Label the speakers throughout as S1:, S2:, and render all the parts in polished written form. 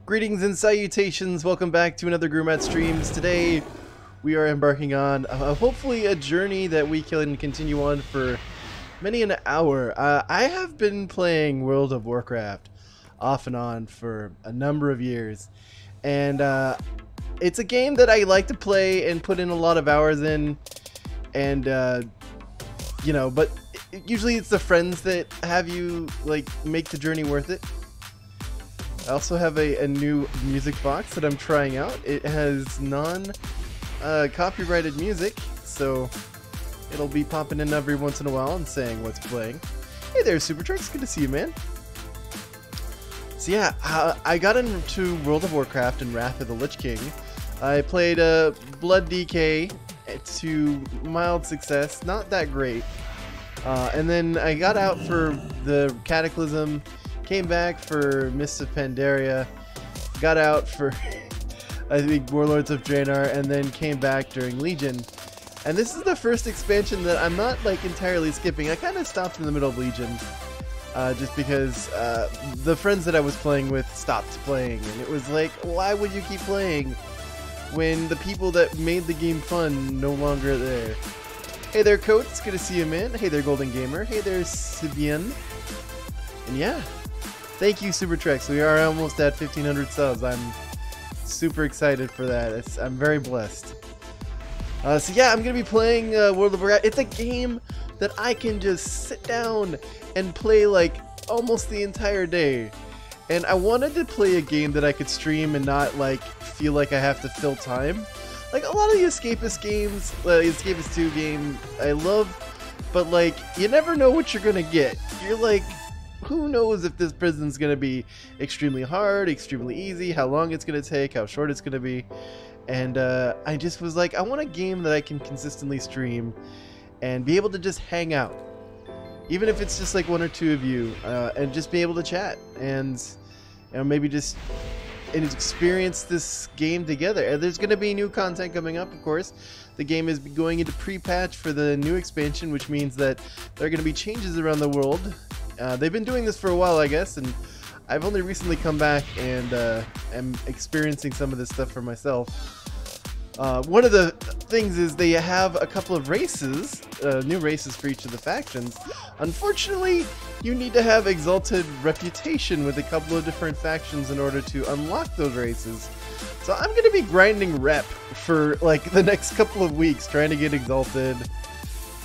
S1: Greetings and salutations, welcome back to another GuruMatt streams. Today we are embarking on hopefully a journey that we can continue on for many an hour. I have been playing World of Warcraft off and on for a number of years, and it's a game that I like to play and put in a lot of hours in, and you know, but usually it's the friends that have you like make the journey worth it. I also have a new music box that I'm trying out. It has non-copyrighted music, so it'll be popping in every once in a while and saying what's playing. Hey there, Supertrucks, good to see you, man. So yeah, I got into World of Warcraft and Wrath of the Lich King. I played Blood DK to mild success, not that great. And then I got out for the Cataclysm, came back for Mists of Pandaria, got out for I think Warlords of Draenor, and then came back during Legion. And this is the first expansion that I'm not like entirely skipping. I kind of stopped in the middle of Legion just because the friends that I was playing with stopped playing, and it was like, why would you keep playing when the people that made the game fun no longer are there? Hey there, Coach, it's good to see you, man. Hey there, Golden Gamer. Hey there, Sibian. And yeah, thank you, Supertrex. We are almost at 1,500 subs. I'm super excited for that. I'm very blessed. So yeah, I'm going to be playing World of Warcraft. It's a game that I can just sit down and play like almost the entire day. And I wanted to play a game that I could stream and not like feel like I have to fill time. Like a lot of the escapist games, Escapist 2 game, I love, but like you never know what you're gonna get. You're like, who knows if this prison's gonna be extremely hard, extremely easy, how long it's gonna take, how short it's gonna be. And I just was like, I want a game that I can consistently stream and be able to just hang out, even if it's just like one or two of you, and just be able to chat and maybe just experience this game together. And there's going to be new content coming up, of course. The game is going into pre-patch for the new expansion, which means that there are going to be changes around the world. They've been doing this for a while, I guess, and I've only recently come back and am experiencing some of this stuff for myself. One of the things is they have a couple of races, new races for each of the factions. Unfortunately, you need to have exalted reputation with a couple of different factions in order to unlock those races. So I'm going to be grinding rep for like the next couple of weeks, trying to get exalted,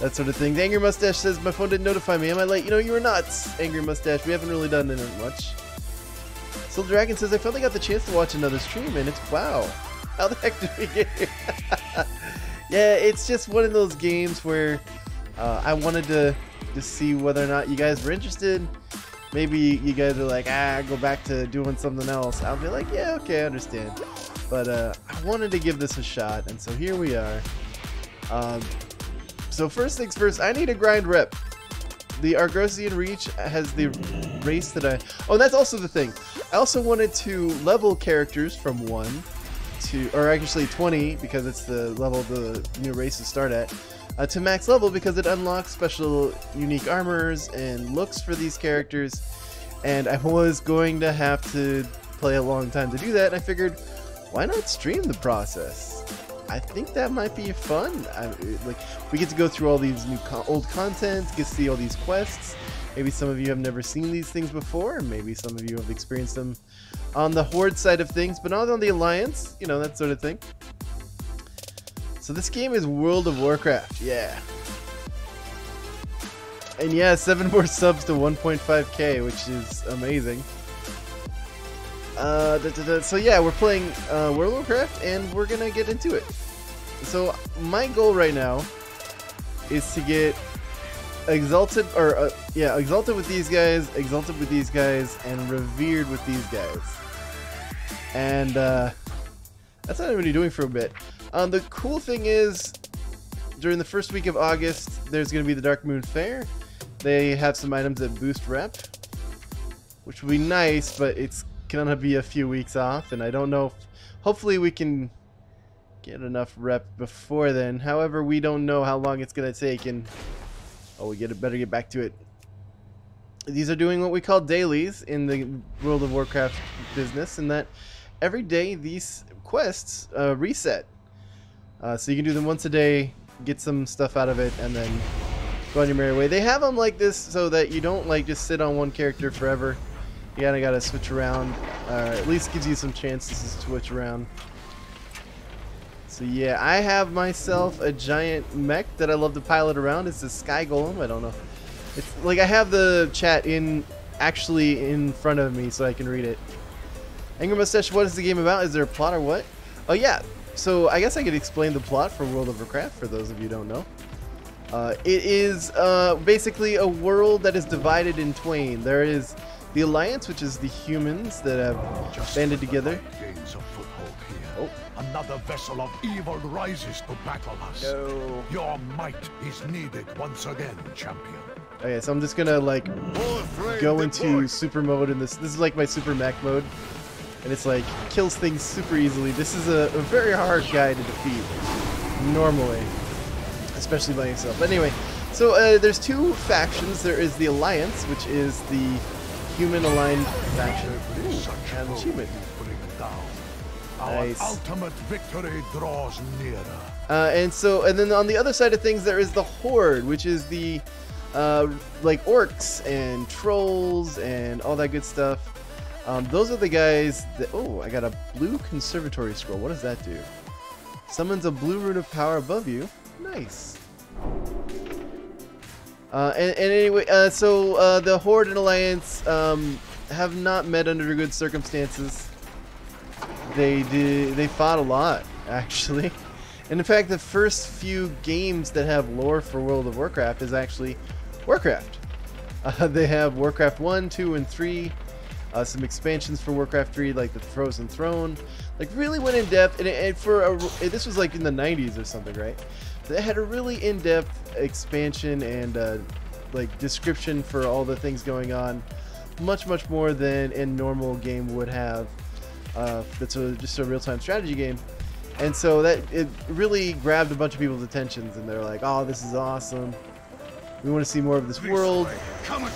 S1: that sort of thing. The Angry Mustache says, my phone didn't notify me. Am I late? You know, you were nuts, Angry Mustache. We haven't really done it much. Silver Dragon says, I finally got the chance to watch another stream, and it's wow. How the heck did we get here? Yeah, it's just one of those games where I wanted to see whether or not you guys were interested. Maybe you guys are like, go back to doing something else. I'll be like, yeah, okay, I understand. But I wanted to give this a shot, and so here we are. So first things first, I need a grind rep. The Argosian Reach has the race that I... Oh, that's also the thing. I also wanted to level characters from 1 to... Or actually 20, because it's the level the new races start at. To max level, because it unlocks special unique armors and looks for these characters. And I was going to have to play a long time to do that, and I figured, why not stream the process? I think that might be fun. Like, we get to go through all these new old content, get to see all these quests. Maybe some of you have never seen these things before, and maybe some of you have experienced them on the Horde side of things, but not on the Alliance, you know, that sort of thing. So this game is World of Warcraft, yeah. And yeah, 7 more subs to 1.5k, which is amazing. So yeah, we're playing World of Warcraft, and we're gonna get into it. So my goal right now is to get exalted, or exalted with these guys, exalted with these guys, and revered with these guys. And that's what I'm gonna be doing for a bit. The cool thing is, during the first week of August, there's gonna be the Dark Moon Fair. They have some items that boost rep, which will be nice, but it's gonna be a few weeks off, and I don't know if, hopefully we can get enough rep before then. However, we don't know how long it's gonna take, and oh, better get back to it. these are doing what we call dailies in the World of Warcraft business, in that every day these quests reset. So you can do them once a day, get some stuff out of it, and then go on your merry way. They have them like this so that you don't like just sit on one character forever. You kinda gotta switch around, at least gives you some chances to switch around. So yeah, I have myself a giant mech that I love to pilot around. It's a sky golem. I don't know. It's like I have the chat actually in front of me so I can read it. Angry Mustache, what is the game about? Is there a plot or what? Oh yeah. So I guess I could explain the plot for World of Warcraft for those of you who don't know. It is basically a world that is divided in twain. There is the Alliance, which is the humans that have banded together.
S2: Oh. Another vessel of evil rises to battle us.
S1: No.
S2: Your might is needed once again, champion.
S1: Okay, so I'm just gonna like go into super mode in this. This is like my super mech mode, and it's like kills things super easily. This is a very hard guy to defeat normally, especially by yourself. But anyway, so there's two factions. There is the Alliance, which is the human aligned faction. Ooh, an achievement. Nice.
S2: Our ultimate victory draws nearer.
S1: And then on the other side of things, there is the Horde, which is the like orcs and trolls and all that good stuff. Those are the guys that. Oh, I got a blue conservatory scroll. What does that do? Summons a blue rune of power above you. Nice. And anyway, so the Horde and Alliance have not met under good circumstances. They fought a lot, actually. And in fact, the first few games that have lore for World of Warcraft is actually Warcraft. They have Warcraft 1, 2, and 3. Some expansions for Warcraft 3, like the Frozen Throne. Like, really went in depth. And this was like in the 90s or something, right? They had a really in-depth expansion and like description for all the things going on. Much more than a normal game would have. That's just a real-time strategy game, and so that it really grabbed a bunch of people's attentions, and they're like, "Oh, this is awesome! We want to see more of this world."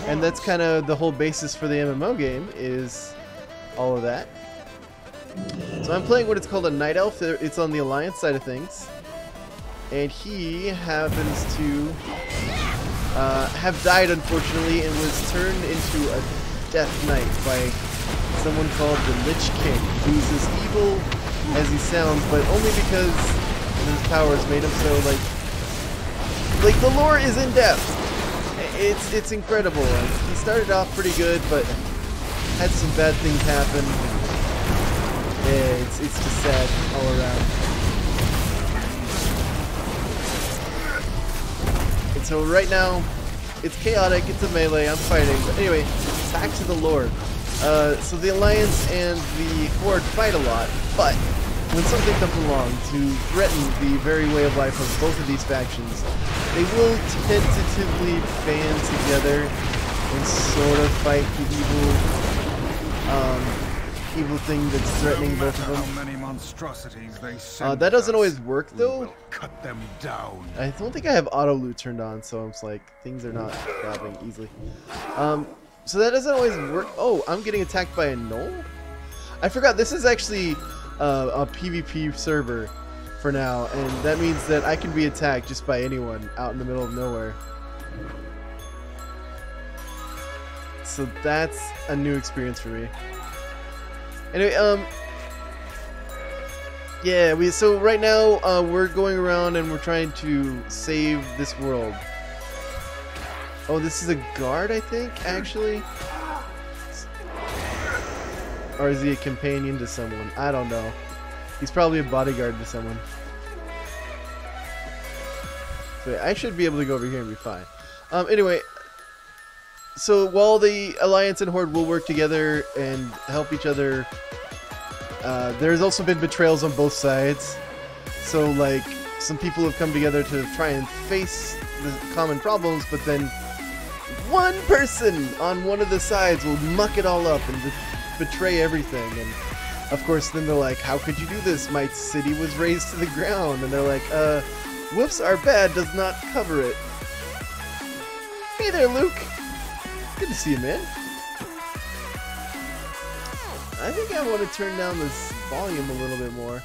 S1: And that's kind of the whole basis for the MMO game, is all of that. So I'm playing what it's called a Night Elf. It's on the Alliance side of things, and he happens to have died, unfortunately, and was turned into a Death Knight by someone called the Lich King, who's as evil as he sounds, but only because his powers made him so like the lore is in depth. It's incredible. He started off pretty good, but had some bad things happen. Yeah, it's just sad all around. And so right now, it's chaotic. It's a melee. I'm fighting, but anyway, back to the lore. So the Alliance and the Horde fight a lot, but when something comes along to threaten the very way of life of both of these factions, they will tentatively band together and sort of fight the evil thing that's threatening both of them.
S2: How many monstrosities they send
S1: That doesn't
S2: us,
S1: always work though.
S2: we'll cut them down.
S1: I don't think I have auto loot turned on, so it's like things are not happening easily. So that doesn't always work. Oh, I'm getting attacked by a gnoll? I forgot, this is actually a PvP server for now, and that means that I can be attacked just by anyone out in the middle of nowhere. So that's a new experience for me. Anyway, yeah, so right now we're going around and we're trying to save this world. Oh, this is a guard, I think, actually? Or is he a companion to someone? I don't know. He's probably a bodyguard to someone. So I should be able to go over here and be fine. Anyway, so while the Alliance and Horde will work together and help each other, there's also been betrayals on both sides. So, like, some people have come together to try and face the common problems, but then one person on one of the sides will muck it all up and betray everything. And of course then they're like, how could you do this? My city was razed to the ground. And they're like, whoops, our bad does not cover it. Hey there, Luke. Good to see you, man. I think I want to turn down this volume a little bit more.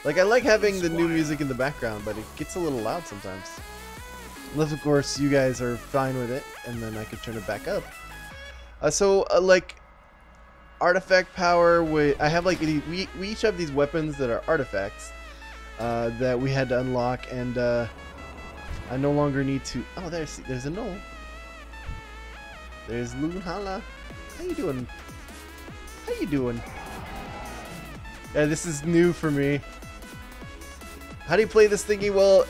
S1: Like, I like having the new music in the background, but it gets a little loud sometimes. Unless, of course, you guys are fine with it, and then I could turn it back up. Like, artifact power, I have, like, we each have these weapons that are artifacts that we had to unlock, and I no longer need to... Oh, there's a knoll. There's Lunhala. How you doing? How you doing? Yeah, this is new for me. How do you play this thingy? Well,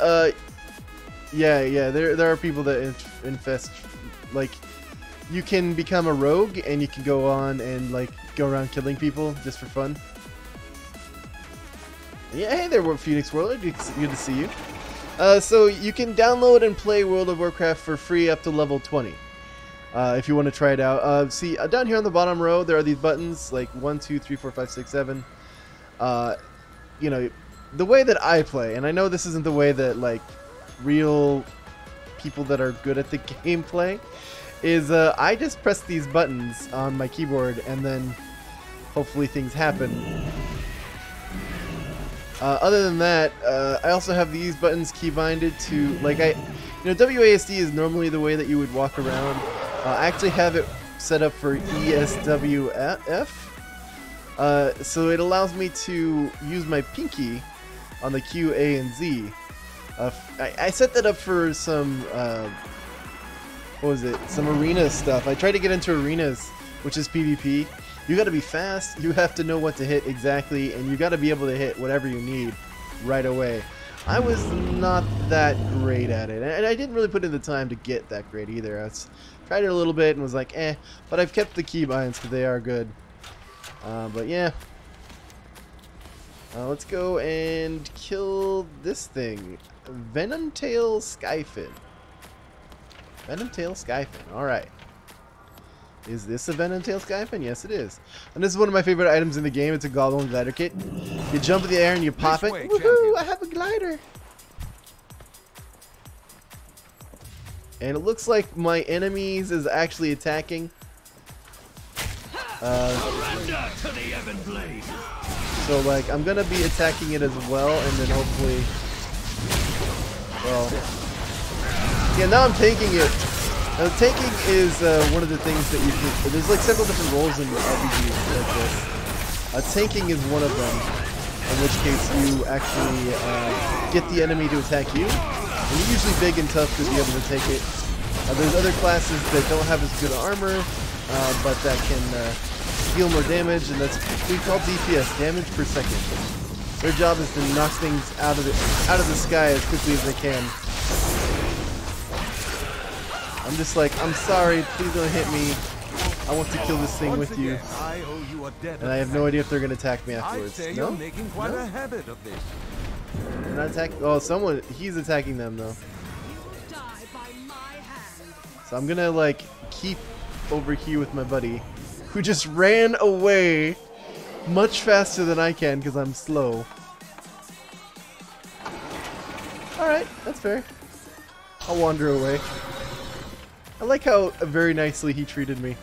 S1: yeah, there are people that infest, like, you can become a rogue and you can go on and, like, go around killing people just for fun. Yeah, hey there, Phoenix Warlord, good to see you. So you can download and play World of Warcraft for free up to level 20. If you want to try it out. See, down here on the bottom row, there are these buttons, like 1, 2, 3, 4, 5, 6, 7. You know, the way that I play, and I know this isn't the way that, like, real people that are good at the game play, is I just press these buttons on my keyboard, and then hopefully things happen. Other than that, I also have these buttons keybinded to, like, WASD is normally the way that you would walk around. I actually have it set up for ESWF, so it allows me to use my pinky on the Q, A, and Z. I set that up for some, what was it, some arena stuff. I tried to get into arenas, which is PvP. You gotta be fast, you have to know what to hit exactly, and you gotta be able to hit whatever you need right away. I was not that great at it, and I didn't really put in the time to get that great either. I tried it a little bit and was like, eh, but I've kept the keybinds because they are good. But yeah. Let's go and kill this thing. Venomtail Skyfin. Venomtail Skyfin, alright. Is this a Venomtail Skyfin? Yes, it is. And this is one of my favorite items in the game. It's a Goblin Glider Kit. You jump in the air and you pop it. Woohoo! I have a glider! And it looks like my enemies is actually attacking.
S2: Surrender to the Everblade.
S1: So, like, I'm gonna be attacking it as well, and then hopefully... Well... Yeah, now I'm tanking it. Now, tanking is one of the things that you can... There's, like, several different roles in RPGs like this. Tanking is one of them, in which case you actually get the enemy to attack you. And you're usually big and tough to be able to take it. There's other classes that don't have as good armor, but that can deal more damage, and that's what we call DPS, damage per second. Their job is to knock things out of the sky as quickly as they can. I'm just like, I'm sorry, please don't hit me. I want to kill this thing with you. And I have no idea if they're going to attack me afterwards. No?
S2: Making quite a habit of this.
S1: They're not attacking. Oh, someone. He's attacking them though. So I'm gonna like keep over here with my buddy, who just ran away much faster than I can because I'm slow. All right, that's fair. I'll wander away. I like how very nicely he treated me.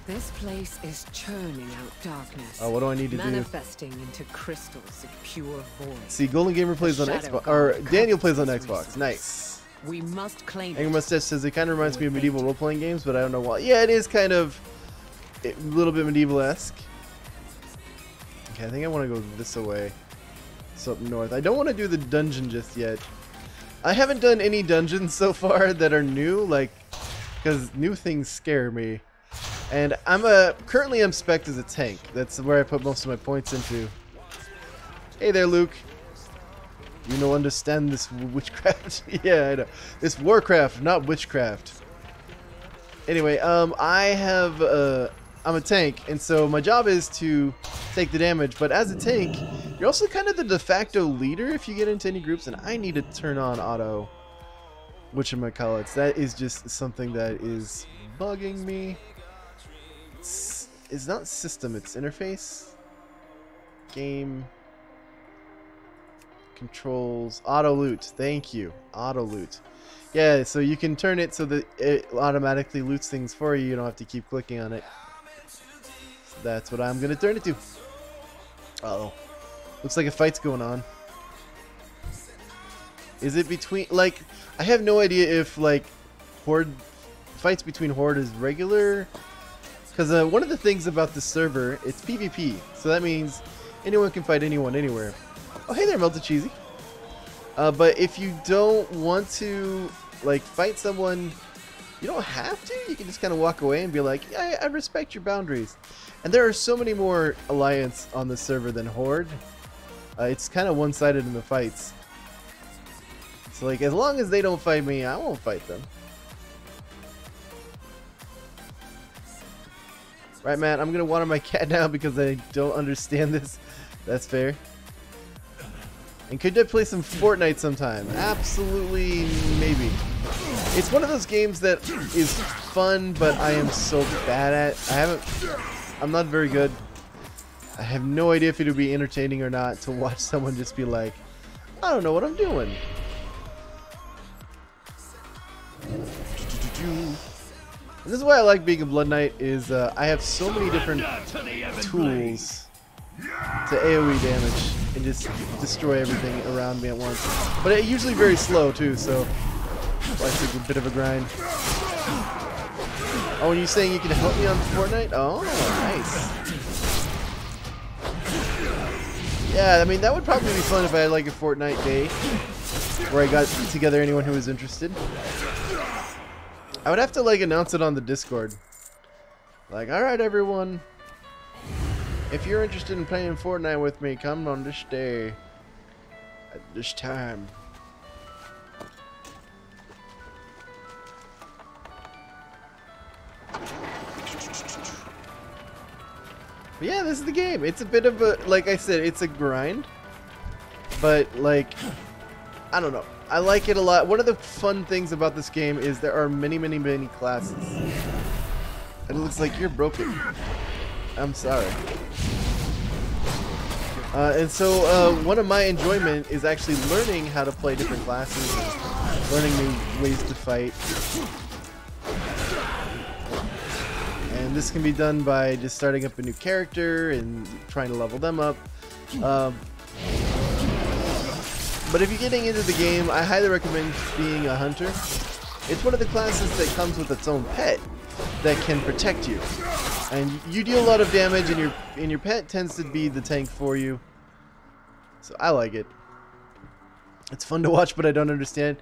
S3: This place is churning out darkness.
S1: Oh, what do I need to do?
S3: Manifesting into crystals of pure void.
S1: See, Golden Gamer plays on Xbox, or Daniel plays on Xbox. Nice.
S3: We must claim
S1: Anger Mustache says it kind of reminds me of medieval role-playing games, but I don't know why. Yeah, it is kind of a little bit medieval-esque. Okay, I think I want to go this way. So up north. I don't want to do the dungeon just yet. I haven't done any dungeons so far that are new, like, because new things scare me. And currently I'm spec'd as a tank. That's where I put most of my points into. Hey there, Luke. You know, understand this witchcraft? Yeah, I know. It's Warcraft, not witchcraft. Anyway, I'm a tank, and so my job is to take the damage. But as a tank, you're also kind of the de facto leader if you get into any groups, and I need to turn on auto whatchamacallits. That is just something that is bugging me. It's not system, it's interface. Game. Controls. Auto loot. Thank you. Auto loot. Yeah, so you can turn it so that it automatically loots things for you. You don't have to keep clicking on it. So that's what I'm gonna turn it to. Uh-oh. Looks like a fight's going on. Is it between, like, I have no idea if, like, Horde, fights between Horde is regular. Because one of the things about this server, it's PvP. So that means anyone can fight anyone anywhere. Oh, hey there, Melted Cheesy. But if you don't want to, like, fight someone, you don't have to. You can just kind of walk away and be like, yeah, I respect your boundaries. And there are so many more Alliance on this server than Horde. It's kind of one-sided in the fights. So, like, as long as they don't fight me, I won't fight them. Right, Matt, I'm going to water my cat now because I don't understand this. That's fair. And could I play some Fortnite sometime? Absolutely, maybe. It's one of those games that is fun, but I am so bad at. I'm not very good. I have no idea if it would be entertaining or not to watch someone just be like, I don't know what I'm doing. And this is why I like being a Blood Knight, is I have so many different tools to AoE damage and just destroy everything around me at once. But it's usually very slow too, so it's like a bit of a grind. Oh, and you saying you can help me on Fortnite? Oh, nice. Yeah, I mean, that would probably be fun if I had like a Fortnite day where I got together anyone who was interested. I would have to like announce it on the Discord. Like, alright everyone, if you're interested in playing Fortnite with me, come on this day at this time. But yeah, this is the game. It's a bit of a, like I said, it's a grind. But like, I don't know. I like it a lot. One of the fun things about this game is there are many, many, many classes. And it looks like you're broken. I'm sorry. And so one of my enjoyment is actually learning how to play different classes, and learning new ways to fight. And this can be done by just starting up a new character and trying to level them up. But if you're getting into the game, I highly recommend being a hunter. It's one of the classes that comes with its own pet that can protect you. And you deal a lot of damage, and your pet tends to be the tank for you. So I like it. It's fun to watch, but I don't understand.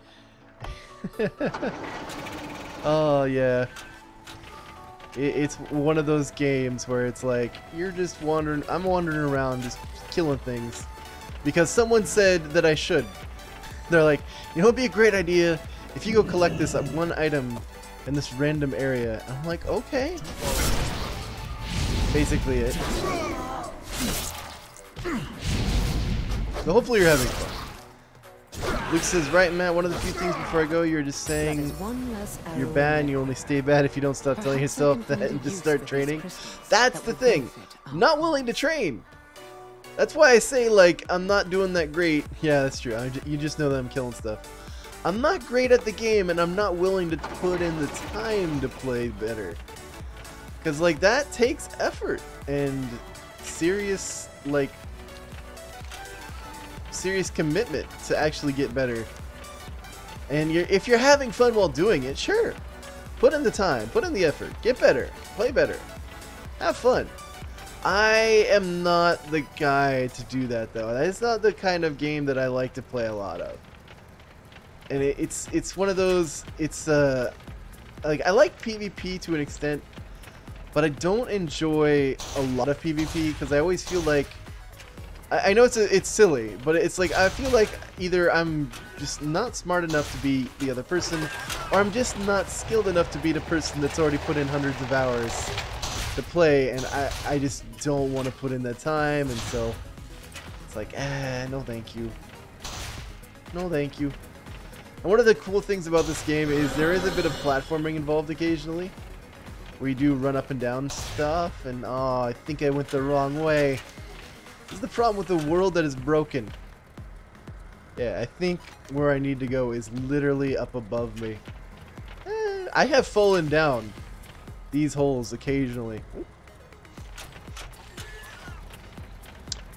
S1: Oh, yeah. It's one of those games where it's like, you're just wandering, I'm wandering around just killing things. Because someone said that I should. They're like, you know, it'd be a great idea if you go collect this one item in this random area. I'm like, okay. Basically it. So hopefully you're having fun. Luke says, right, Matt, one of the few things before I go, you're just saying you're bad and you only stay bad if you don't stop telling yourself that and just start training. That's the thing. I'm not willing to train. That's why I say, like, I'm not doing that great. Yeah, that's true. You just know that I'm killing stuff. I'm not great at the game, and I'm not willing to put in the time to play better. Because, like, that takes effort and serious, like, serious commitment to actually get better. And if you're having fun while doing it, sure. Put in the time. Put in the effort. Get better. Play better. Have fun. I am not the guy to do that, though. It's not the kind of game that I like to play a lot of. And it's one of those, it's like, I like PvP to an extent, but I don't enjoy a lot of PvP because I always feel like, I know it's silly, but it's like I feel like either I'm just not smart enough to be the other person, or I'm just not skilled enough to be the person that's already put in hundreds of hours to play, and I just don't want to put in that time, and so it's like, no thank you. No thank you. And one of the cool things about this game is there is a bit of platforming involved occasionally, where you do run up and down stuff, and oh, I think I went the wrong way. This is the problem with the world that is broken. Yeah, I think where I need to go is literally up above me. I have fallen down these holes occasionally.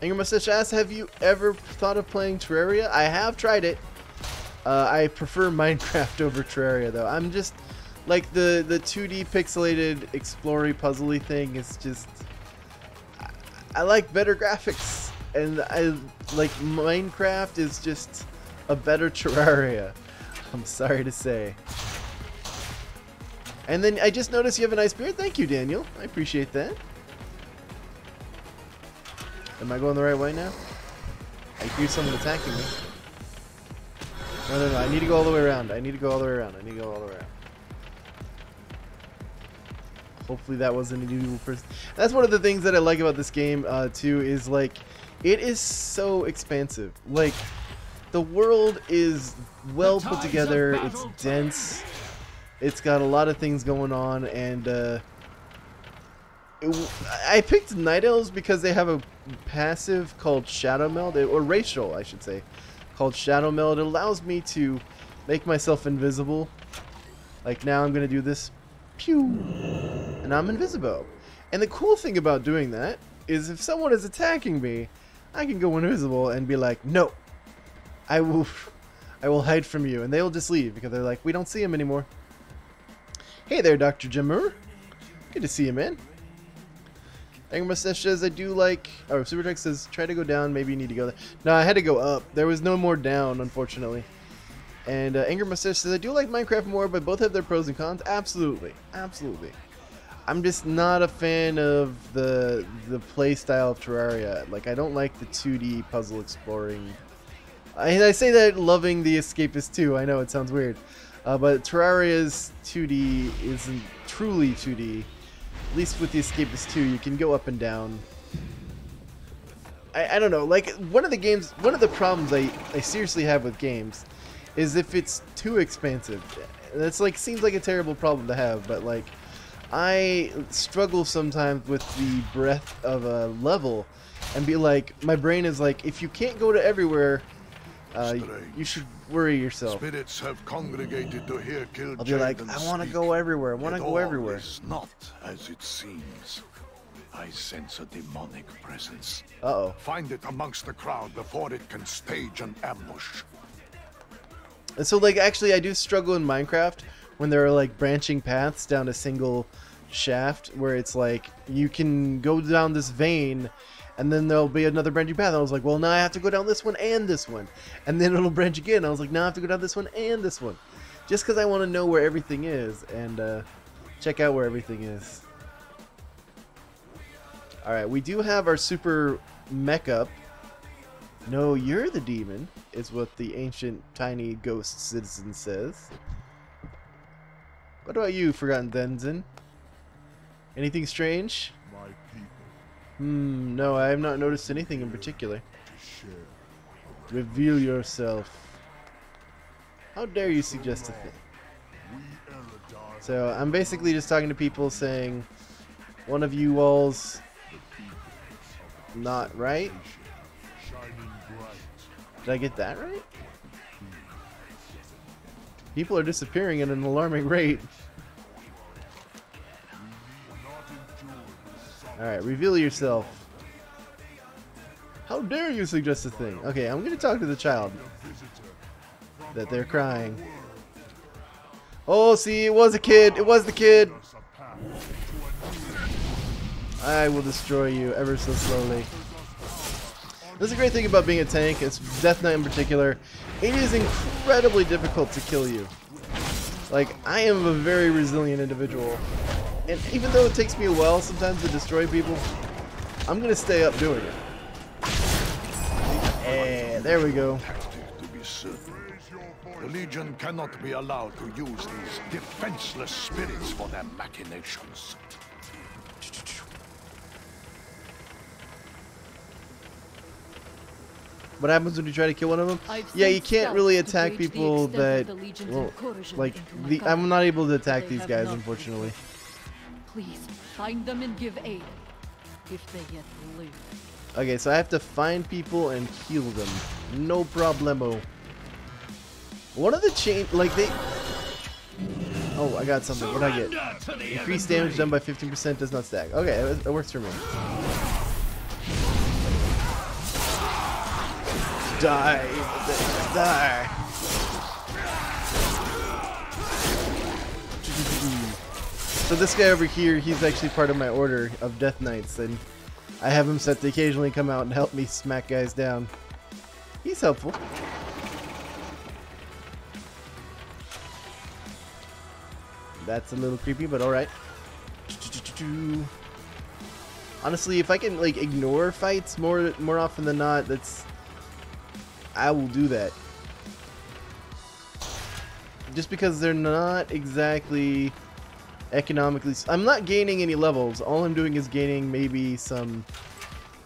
S1: Anger Mustache asks, have you ever thought of playing Terraria? I have tried it. I prefer Minecraft over Terraria, though. I'm just like the 2D pixelated explory puzzly thing is just. I like better graphics, and I like Minecraft is just a better Terraria. I'm sorry to say. And then I just noticed you have a nice beard. Thank you, Daniel. I appreciate that. Am I going the right way now? I hear someone attacking me. No. I need to go all the way around. I need to go all the way around. Hopefully that wasn't an evil person. That's one of the things that I like about this game, too, is like, it is so expansive. Like, the world is well put together. It's dense. It's got a lot of things going on, and I picked Night Elves because they have a passive called Shadow Meld, or racial, I should say, called Shadow Meld. It allows me to make myself invisible. Like now I'm going to do this, pew, and I'm invisible. And the cool thing about doing that is if someone is attacking me, I can go invisible and be like, no, I will hide from you. And they'll just leave because they're like, we don't see him anymore. Hey there, Dr. Jamur. Good to see you, man. Anger Mustache says, I do like... Oh, Supertech says, try to go down. Maybe you need to go there. No, I had to go up. There was no more down, unfortunately. And Anger Mustache says, I do like Minecraft more, but both have their pros and cons. Absolutely. Absolutely. I'm just not a fan of the play style of Terraria. Like, I don't like the 2D puzzle exploring. I say that loving the Escapist too. I know it sounds weird. But Terraria's 2D isn't truly 2D. At least with the Escapist 2, you can go up and down. I don't know. Like, one of the problems I seriously have with games is if it's too expansive. That's like, seems like a terrible problem to have, but like, I struggle sometimes with the breadth of a level and be like, my brain is like, if you can't go to everywhere, you should worry yourself.
S2: Spirits have congregated to hear kill.
S1: I'll be like, I want to go everywhere. I want to go everywhere.
S2: It's not as it seems. I sense a demonic presence.
S1: Uh-oh.
S2: Find it amongst the crowd before it can stage an ambush.
S1: And so, like, actually, I do struggle in Minecraft when there are, like, branching paths down a single shaft where it's like, you can go down this vein and then there'll be another branching path. And I was like, well, now I have to go down this one and this one. And then it'll branch again. I was like, now I have to go down this one and this one. Just because I want to know where everything is and check out where everything is. Alright, we do have our super mech up. No, you're the demon, is what the ancient tiny ghost citizen says. What about you, Forgotten Denzin? Anything strange?
S2: My people.
S1: No, I have not noticed anything in particular. Reveal yourself. How dare you suggest a thing? So, I'm basically just talking to people saying, one of you all's not right? Did I get that right? People are disappearing at an alarming rate. Alright, reveal yourself. How dare you suggest a thing? Okay, I'm gonna talk to the child. That they're crying. Oh, see, it was a kid. It was the kid. I will destroy you ever so slowly. That's a great thing about being a tank. It's Death Knight in particular. It is incredibly difficult to kill you. Like, I am a very resilient individual. And even though it takes me a while sometimes to destroy people, I'm going to stay up doing it. And there we go.
S2: The Legion cannot be allowed to use these defenseless spirits for their machinations.
S1: What happens when you try to kill one of them? Yeah, you can't really attack people that, well, like, I'm not able to attack these guys, unfortunately.
S4: Please find them and give aid, if they yet live.
S1: Okay, so I have to find people and heal them. No problemo. One of the chain, like they... Oh, I got something. What did I get? Increased damage done by 15% does not stack. Okay, that works for me. Die. Die. So this guy over here, he's actually part of my order of Death Knights, and I have him set to occasionally come out and help me smack guys down. He's helpful. That's a little creepy, but alright. Honestly, if I can like ignore fights more often than not, I will do that. Just because they're not exactly economically... I'm not gaining any levels. All I'm doing is gaining maybe some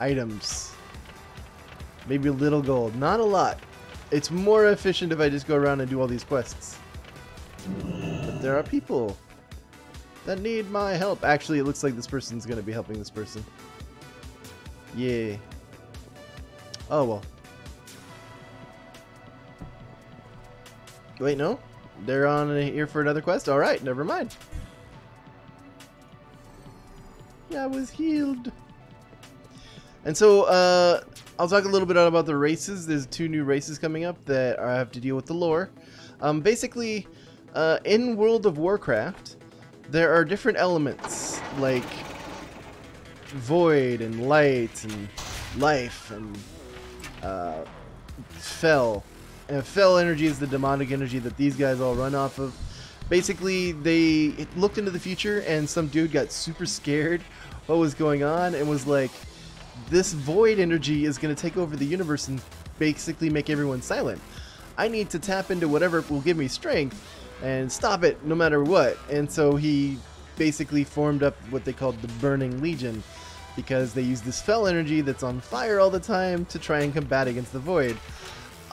S1: items. Maybe a little gold. Not a lot. It's more efficient if I just go around and do all these quests. But there are people that need my help. Actually, it looks like this person's going to be helping this person. Yay. Oh, well. Wait, no? They're on here for another quest? Alright, never mind. I was healed. And so, I'll talk a little bit about the races. There's 2 new races coming up that I have to deal with the lore. Basically, in World of Warcraft, there are different elements, like void and light and life and fel. And fel energy is the demonic energy that these guys all run off of. Basically, they looked into the future and some dude got super scared what was going on and was like, this void energy is going to take over the universe and basically make everyone silent. I need to tap into whatever will give me strength and stop it no matter what. And so he basically formed up what they called the Burning Legion, because they use this fel energy that's on fire all the time to try and combat against the void.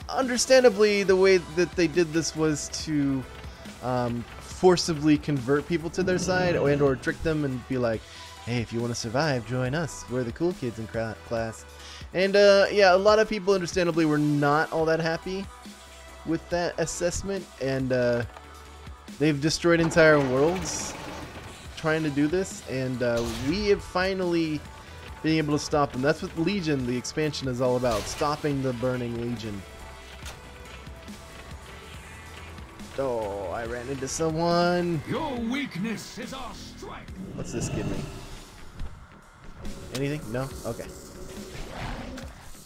S1: Understandably, the way that they did this was to forcibly convert people to their side and or trick them and be like, hey, if you want to survive, join us. We're the cool kids in class. And yeah, a lot of people understandably were not all that happy with that assessment, and they've destroyed entire worlds trying to do this, and we have finally been able to stop them. That's what Legion, the expansion, is all about, stopping the Burning Legion. Oh, I ran into someone. Your weakness is our strength. What's this give me? Anything? No? Okay.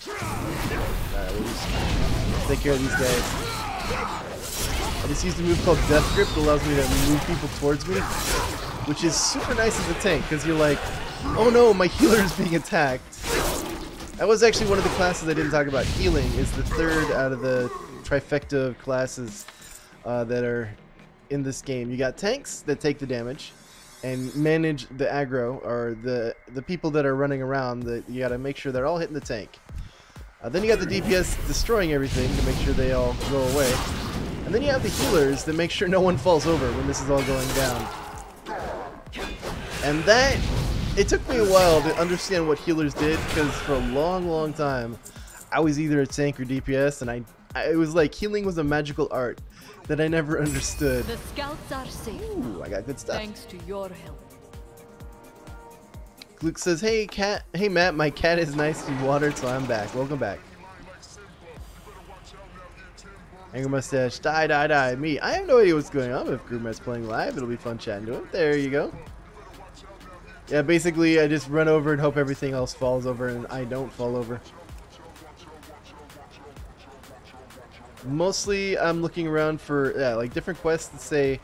S1: Alright, we'll just take care of these guys. I just used a move called Death Grip that allows me to move people towards me, which is super nice as a tank, because you're like, oh no, my healer is being attacked. That was actually one of the classes I didn't talk about. Healing is the 3rd out of the trifecta of classes that are in this game. You got tanks that take the damage and manage the aggro, or the people that are running around. You got to make sure they're all hitting the tank. Then you got the DPS destroying everything to make sure they all go away. And then you have the healers that make sure no one falls over when this is all going down. And that, it took me a while to understand what healers did, because for a long time I was either a tank or DPS, and it was like healing was a magical art that I never understood.
S4: The scouts are safe.
S1: Ooh, I got good stuff.
S4: Thanks to your help.
S1: Luke says, hey Matt, my cat is nicely watered, so I'm back. Welcome back. Anger Mustache, die. Me, I have no idea what's going on. If GuruMatt's playing live, it'll be fun chatting to him. There you go. Yeah, basically I just run over and hope everything else falls over and I don't fall over. Mostly I'm looking around for like different quests that say,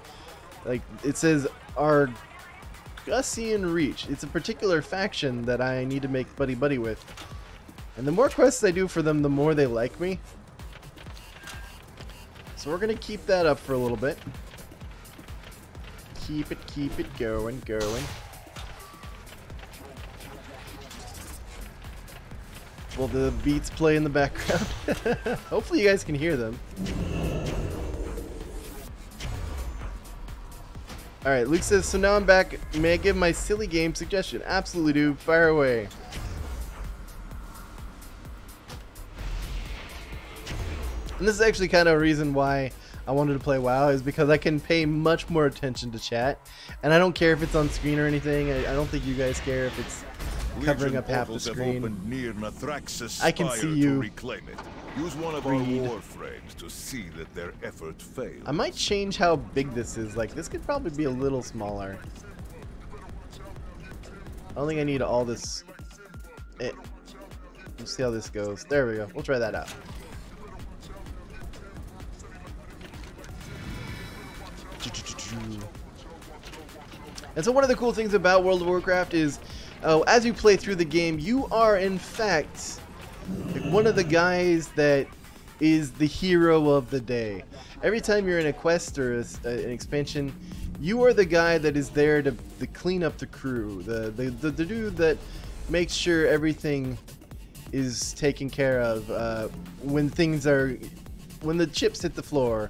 S1: like it says Argusian Reach. It's a particular faction that I need to make buddy with. And the more quests I do for them, the more they like me. So we're gonna keep that up for a little bit. Keep it going. Well, the beats play in the background. Hopefully you guys can hear them. Alright, Luke says, so now I'm back. May I give my silly game suggestion? Absolutely, dude. Fire away. And this is actually kind of a reason why I wanted to play WoW, is because I can pay much more attention to chat. And I don't care if it's on screen or anything. I don't think you guys care if it's covering up half the screen. I can see you.
S5: Reclaim it. Use one of our warframes to see that their effort fails.
S1: I might change how big this is. Like, this could probably be a little smaller. I don't think I need all this. Let's see how this goes. There we go. We'll try that out. And so one of the cool things about World of Warcraft is, as you play through the game, you are in fact one of the guys that is the hero of the day. Every time you're in a quest or an expansion, you are the guy that is there to clean up the crew, the dude that makes sure everything is taken care of when the chips hit the floor.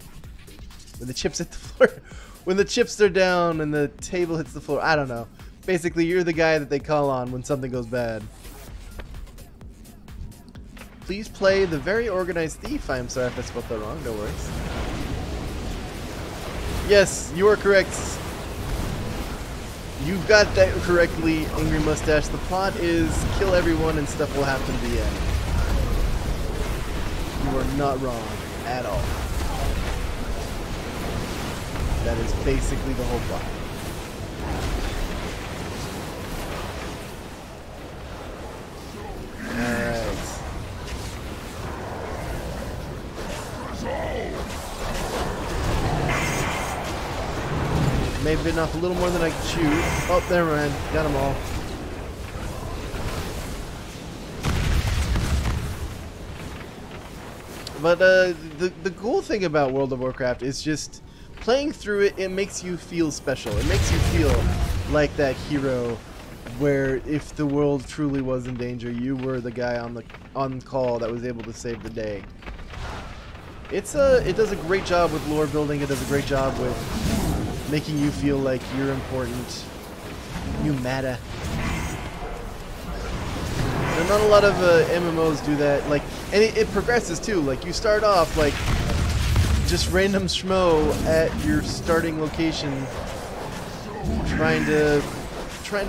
S1: When the chips are down and the table hits the floor. I don't know. Basically, you're the guy that they call on when something goes bad. Please play the Very Organized Thief. I'm sorry if I spelled that wrong. No worries. Yes, you are correct. You got that correctly, Angry Mustache. The plot is kill everyone and stuff will happen at the end. You are not wrong at all. That is basically the whole plot. Alright. May have bitten off a little more than I could chew. Oh, never mind. Got them all. But the cool thing about World of Warcraft is just playing through it. It makes you feel special. It makes you feel like that hero, where if the world truly was in danger, you were the guy on call that was able to save the day. It does a great job with lore building. It does a great job with making you feel like you're important. You matter. And not a lot of MMOs do that. Like, and it progresses too. Like, you start off like just random schmo at your starting location, trying to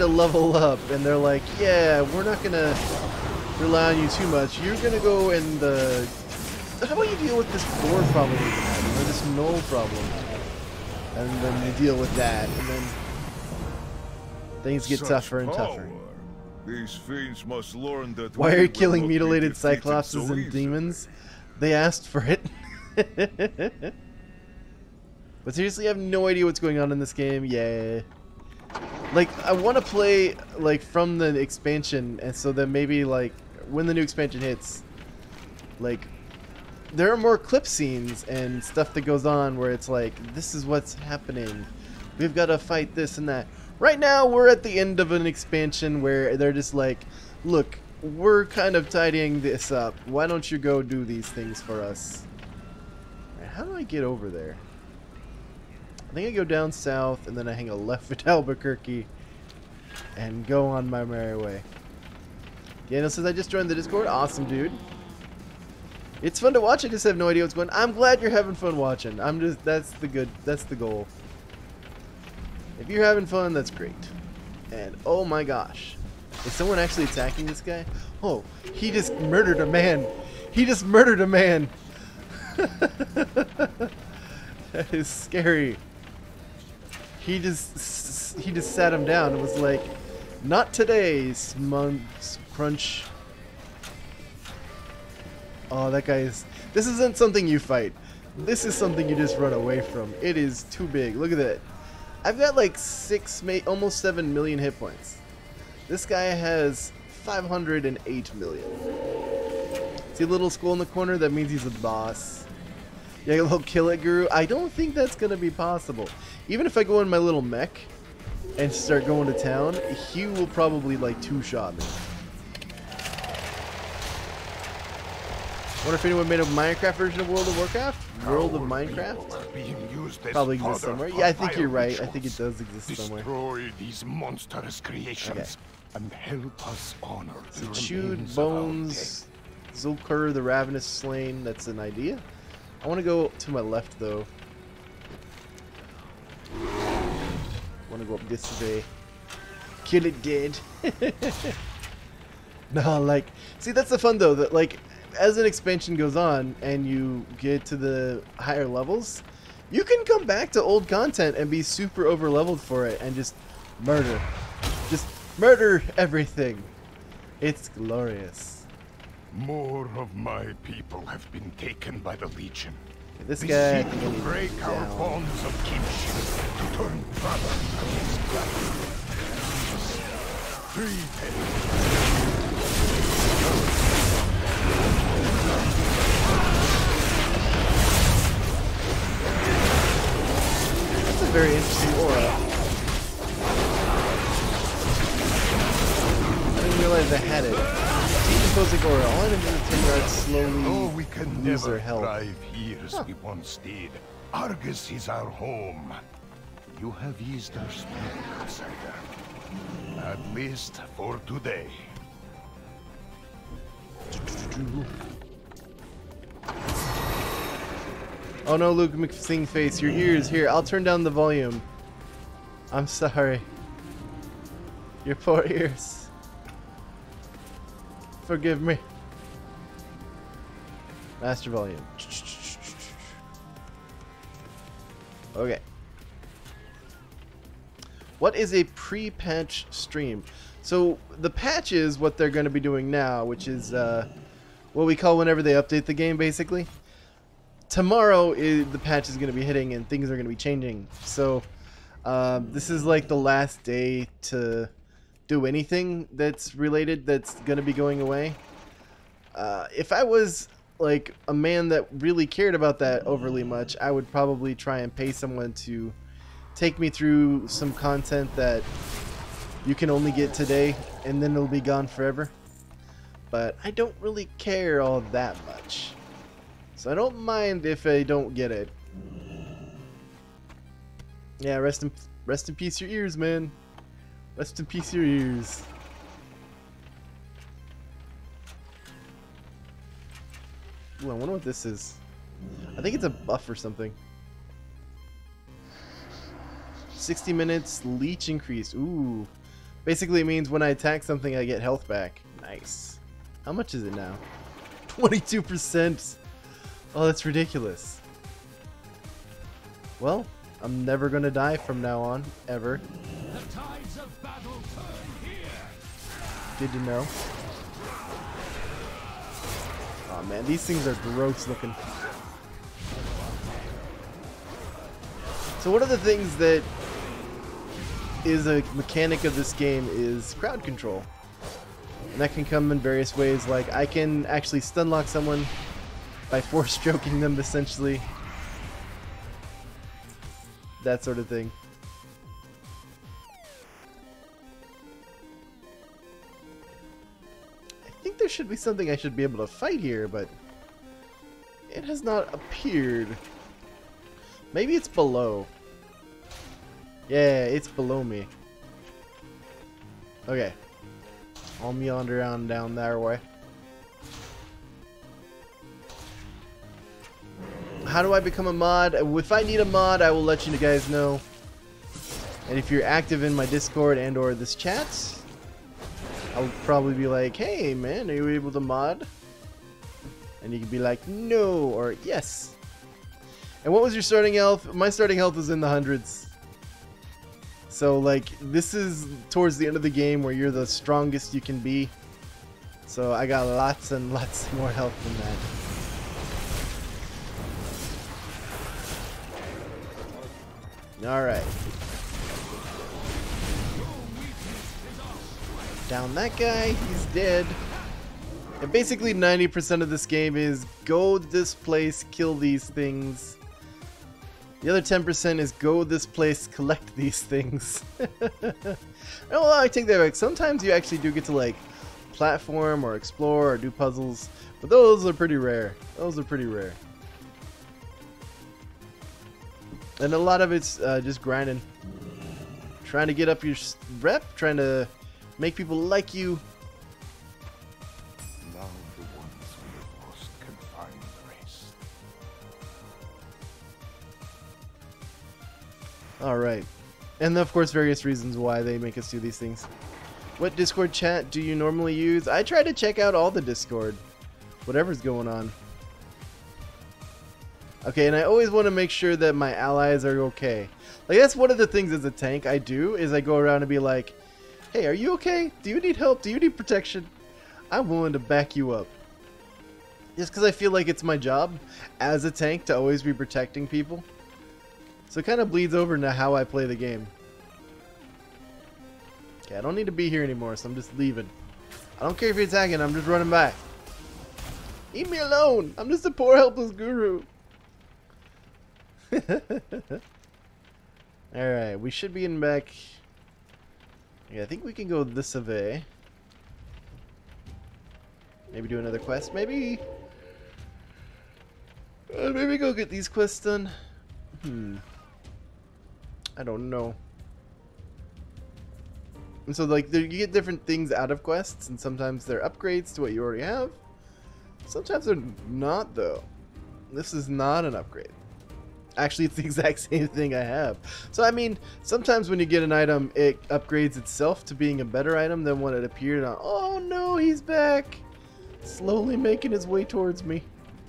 S1: level up, and they're like, yeah, we're not gonna rely on you too much. You're gonna go and how about you deal with this boar problem we've been having, or this null problem, and then you deal with that, and then things get tougher and tougher.
S5: These fiends must learn that.
S1: Why are you killing mutilated cyclopses and demons? They asked for it. But seriously, I have no idea what's going on in this game. Yeah. Like, I want to play like from the expansion, and so that maybe like when the new expansion hits, like there are more clip scenes and stuff that goes on where it's like, this is what's happening. We've got to fight this and that. Right now, we're at the end of an expansion where they're just like, look, we're kind of tidying this up. Why don't you go do these things for us? How do I get over there? I think I go down south, and then I hang a left at Albuquerque and go on my merry way. Daniel says, I just joined the Discord. Awesome, dude. It's fun to watch. I just have no idea what's going on. I'm glad you're having fun watching. That's the goal. If you're having fun, that's great. And oh my gosh. Is someone actually attacking this guy? Oh, he just murdered a man. He just murdered a man. That is scary. He just sat him down and was like, not today, crunch. Oh, that guy is... This isn't something you fight. This is something you just run away from. It is too big. Look at that. I've got like almost 7 million hit points. This guy has 508 million. See a little skull in the corner? That means he's a boss. Yeah, a little kill it, Guru. I don't think that's going to be possible. Even if I go in my little mech and start going to town, he will probably like two-shot me. Wonder if anyone made a Minecraft version of World of Warcraft? World of Minecraft? Probably exists somewhere. Yeah, I think you're right. I think it does exist somewhere.
S2: Destroy these monstrous creations and help us honor the
S1: Chewed Bones, Zulkur the Ravenous Slain. That's an idea. I want to go to my left though. I want to go up this way. Kill it dead. No, like, see, that's the fun though, that like as an expansion goes on and you get to the higher levels, you can come back to old content and be super over leveled for it and just murder. Just murder everything. It's glorious.
S2: More of my people have been taken by the Legion.
S1: Okay, this
S2: They
S1: guy, I
S2: seek
S1: think I
S2: to
S1: need to
S2: break
S1: get
S2: our
S1: down.
S2: bonds of kinship, to turn brother against brother.
S1: That's a very interesting aura. I didn't realize I had it. Decomposing aura. All enemies in 10 yards slowly
S2: Oh, we can
S1: lose their
S2: never
S1: health.
S2: thrive here as we once did. Argus is our home. You have eased our spirit, outsider. At least for today.
S1: Oh no, Luke McSingface, your ears. Here, I'll turn down the volume. I'm sorry. Your poor ears. Forgive me. Master volume. Okay. What is a pre-patch stream? So the patch is what they're going to be doing now, which is what we call whenever they update the game, basically. Tomorrow the patch is going to be hitting and things are going to be changing. So this is like the last day to do anything that's related that's going to be going away. If I was like a man that really cared about that overly much, I would probably try and pay someone to take me through some content that you can only get today and then it'll be gone forever. But I don't really care all that much. So I don't mind if I don't get it. Yeah, rest in peace your ears, man. Rest in peace your ears. Ooh, I wonder what this is. I think it's a buff or something. 60 minutes, leech increase. Ooh. Basically it means when I attack something I get health back. Nice. How much is it now? 22%. Oh, that's ridiculous. Well, I'm never gonna die from now on, ever.
S6: The tides of battle turn here.
S1: Good to know. Oh man, these things are gross looking. So one of the things that is a mechanic of this game is crowd control. And that can come in various ways, like I can actually stun lock someone by force stroking them, essentially. That sort of thing. I think there should be something I should be able to fight here, but it has not appeared. Maybe it's below. Yeah, it's below me. Okay. I'll meander on down that way. How do I become a mod? If I need a mod, I will let you guys know. And if you're active in my Discord and or this chat, I'll probably be like, hey man, are you able to mod? And you can be like, no, or yes. And what was your starting health? My starting health is in the hundreds. So like, this is towards the end of the game where you're the strongest you can be. So I got lots and lots more health than that. Alright. Down that guy, he's dead. And basically 90% of this game is go to this place, kill these things. The other 10% is go this place, collect these things. Oh, I take that back. Sometimes you actually do get to like platform or explore or do puzzles, but those are pretty rare. Those are pretty rare. And a lot of it's just grinding. Trying to get up your rep, trying to make people like you.
S2: Now the ones we have lost can find rest.
S1: Alright. And of course various reasons why they make us do these things. What Discord chat do you normally use? I try to check out all the Discord. Whatever's going on. Okay, and I always want to make sure that my allies are okay. Like, that's one of the things as a tank I do, is I go around and be like, hey, are you okay? Do you need help? Do you need protection? I'm willing to back you up. Just because I feel like it's my job as a tank to always be protecting people. So it kind of bleeds over into how I play the game. Okay, I don't need to be here anymore, so I'm just leaving. I don't care if you're attacking, I'm just running back. Leave me alone! I'm just a poor helpless guru. Alright, we should be in back. Yeah, I think we can go this way. Maybe do another quest, maybe. Maybe go get these quests done. I don't know. And so, like, you get different things out of quests, and sometimes they're upgrades to what you already have. Sometimes they're not, though. This is not an upgrade. Actually, it's the exact same thing I have. So, I mean, sometimes when you get an item, it upgrades itself to being a better item than what it appeared on. Oh, no, he's back. Slowly making his way towards me.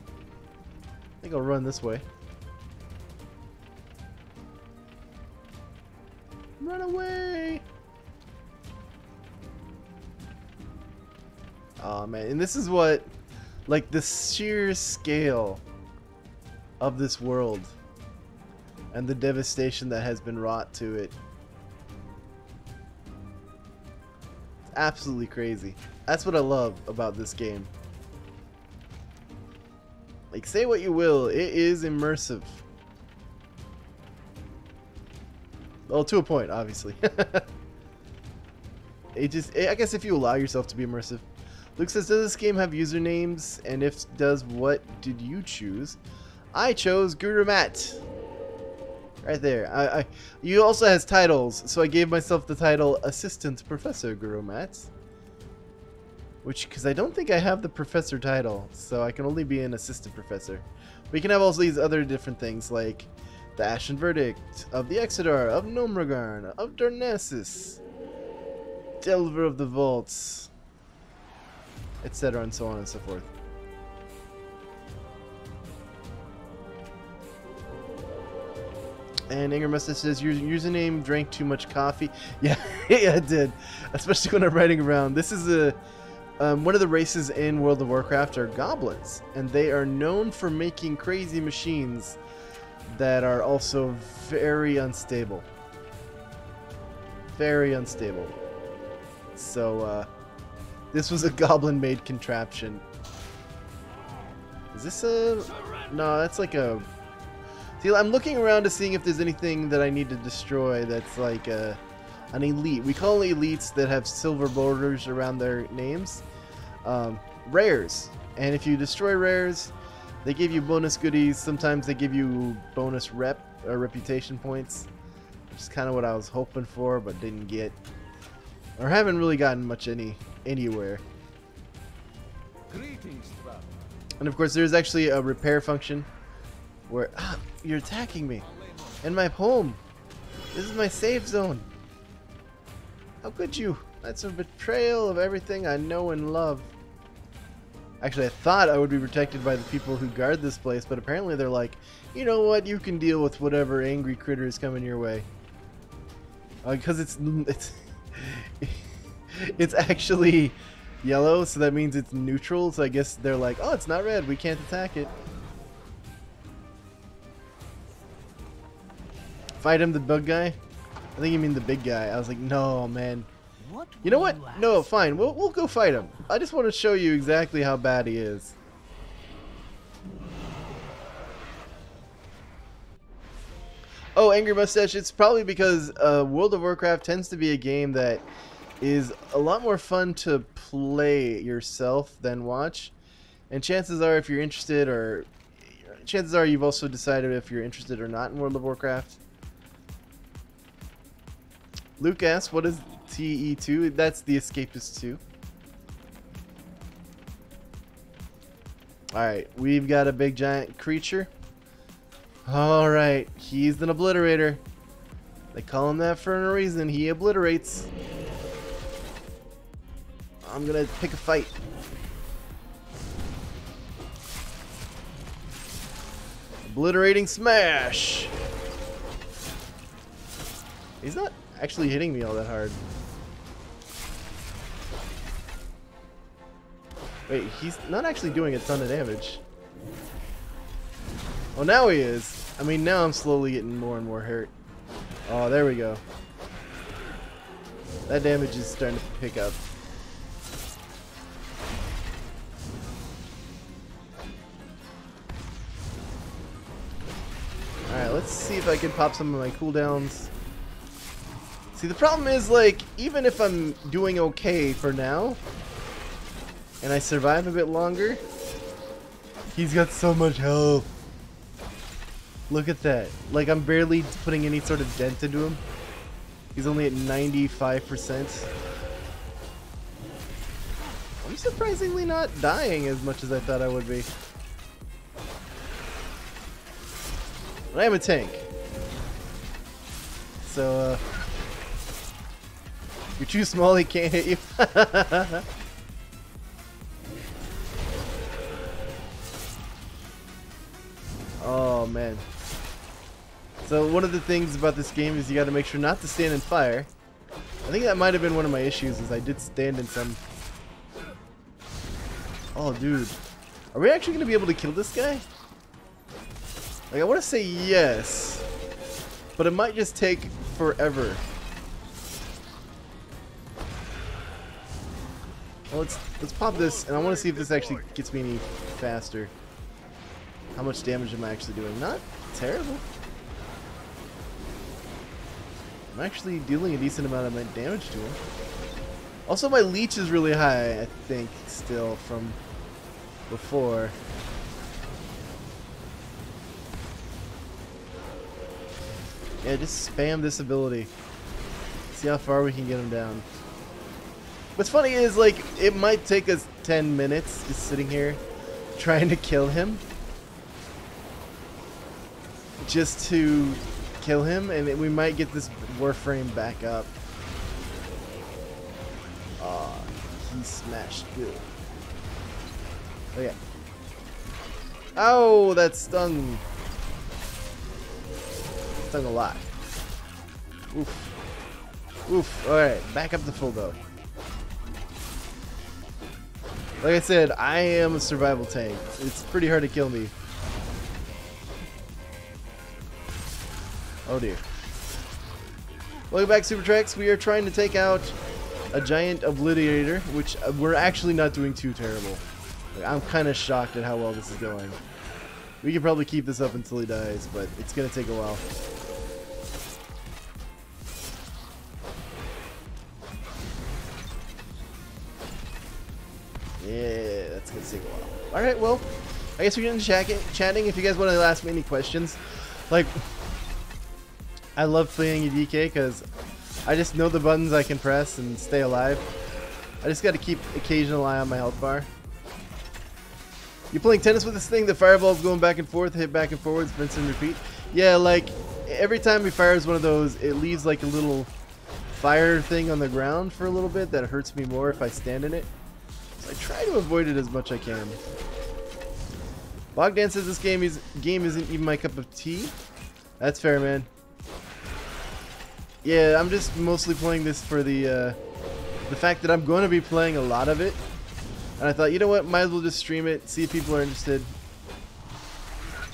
S1: I think I'll run this way. Run away! Oh man, and this is what, like, the sheer scale of this world and the devastation that has been wrought to it. It's absolutely crazy. That's what I love about this game. Like, say what you will, it is immersive. Well, to a point, obviously. I guess if you allow yourself to be immersive. Luke says, does this game have usernames? And if does, what did you choose? I chose GuruMatt. Right there. You also has titles, so I gave myself the title Assistant Professor GuruMatt. Which, because I don't think I have the professor title, so I can only be an assistant professor. But you can have all these other different things, like the Ashen Verdict, of the Exodar, of Gnomragarn, of Darnassus, Delver of the Vaults, etc., and so on and so forth. And Anger Mustache says, your username drank too much coffee. Yeah, yeah, it did. Especially when I'm riding around. This is a... one of the races in World of Warcraft are goblins, and they are known for making crazy machines that are also very unstable. Very unstable. So, this was a goblin-made contraption. Is this a... No, that's like a... See, I'm looking around to seeing if there's anything that I need to destroy that's like an elite. We call elites that have silver borders around their names. Rares. And if you destroy rares, they give you bonus goodies. Sometimes they give you bonus reputation points. Which is kind of what I was hoping for, but didn't get. Or haven't really gotten much anywhere.
S6: Greetings, traveler.
S1: And of course, there's actually a repair function where you're attacking me in my home. This is my safe zone. How could you? That's a betrayal of everything I know and love. Actually, I thought I would be protected by the people who guard this place, but apparently they're like, you know what? You can deal with whatever angry critter is coming your way. Because it's actually yellow, so that means it's neutral. So I guess they're like, oh, it's not red. We can't attack it. Fight him, the bug guy? I think you mean the big guy. I was like, no, man. You know what? No, fine. We'll go fight him. I just want to show you exactly how bad he is. Oh, Angry Mustache. It's probably because World of Warcraft tends to be a game that is a lot more fun to play yourself than watch. And chances are, if you're interested, or chances are you've also decided if you're interested or not in World of Warcraft. Luke asks, what is TE2? That's the Escapist 2. Alright, we've got a big giant creature. Alright, he's an obliterator. They call him that for a reason. He obliterates. I'm gonna pick a fight. Obliterating smash! He's not actually hitting me all that hard. Wait, he's not actually doing a ton of damage. Oh, now he is. I mean, now I'm slowly getting more and more hurt. Oh, there we go. That damage is starting to pick up. Alright, let's see if I can pop some of my cooldowns. See, the problem is, like, even if I'm doing okay for now, and I survive a bit longer, he's got so much health. Look at that. Like, I'm barely putting any sort of dent into him. He's only at 95%. I'm surprisingly not dying as much as I thought I would be. But I am a tank. So, you're too small, he can't hit you. Oh, man. So one of the things about this game is you got to make sure not to stand in fire. I think that might have been one of my issues, is I did stand in some... Oh, dude. Are we actually going to be able to kill this guy? Like, I want to say yes, but it might just take forever. Well, let's pop this, and I want to see if this actually gets me any faster. How much damage am I actually doing? Not terrible. I'm actually dealing a decent amount of damage to him. Also, my leech is really high, I think, still from before. Yeah, just spam this ability. See how far we can get him down. What's funny is, like, it might take us 10 minutes just sitting here trying to kill him. Just to kill him, and we might get this Warframe back up. Aw, he smashed good. Okay. Oh, that stung. Stung a lot. Oof. Oof. Alright, back up to full though. Like I said, I am a survival tank. It's pretty hard to kill me. Oh dear. Welcome back, Super Treks. We are trying to take out a giant obliterator, which we're actually not doing too terrible. Like, I'm kind of shocked at how well this is going. We could probably keep this up until he dies, but it's going to take a while. Yeah, that's going to take a while. Alright, well, I guess we're getting chatting. If you guys want to ask me any questions, like... I love playing a DK because I just know the buttons I can press and stay alive. I just got to keep occasional eye on my health bar. You playing tennis with this thing? The fireball's going back and forth, hit back and forwards, rinse and repeat. Yeah, like every time he fires one of those, it leaves like a little fire thing on the ground for a little bit that hurts me more if I stand in it. So I try to avoid it as much as I can. Bogdan says this game isn't even my cup of tea. That's fair, man. Yeah, I'm just mostly playing this for the fact that I'm going to be playing a lot of it. And I thought, you know what, might as well just stream it, see if people are interested.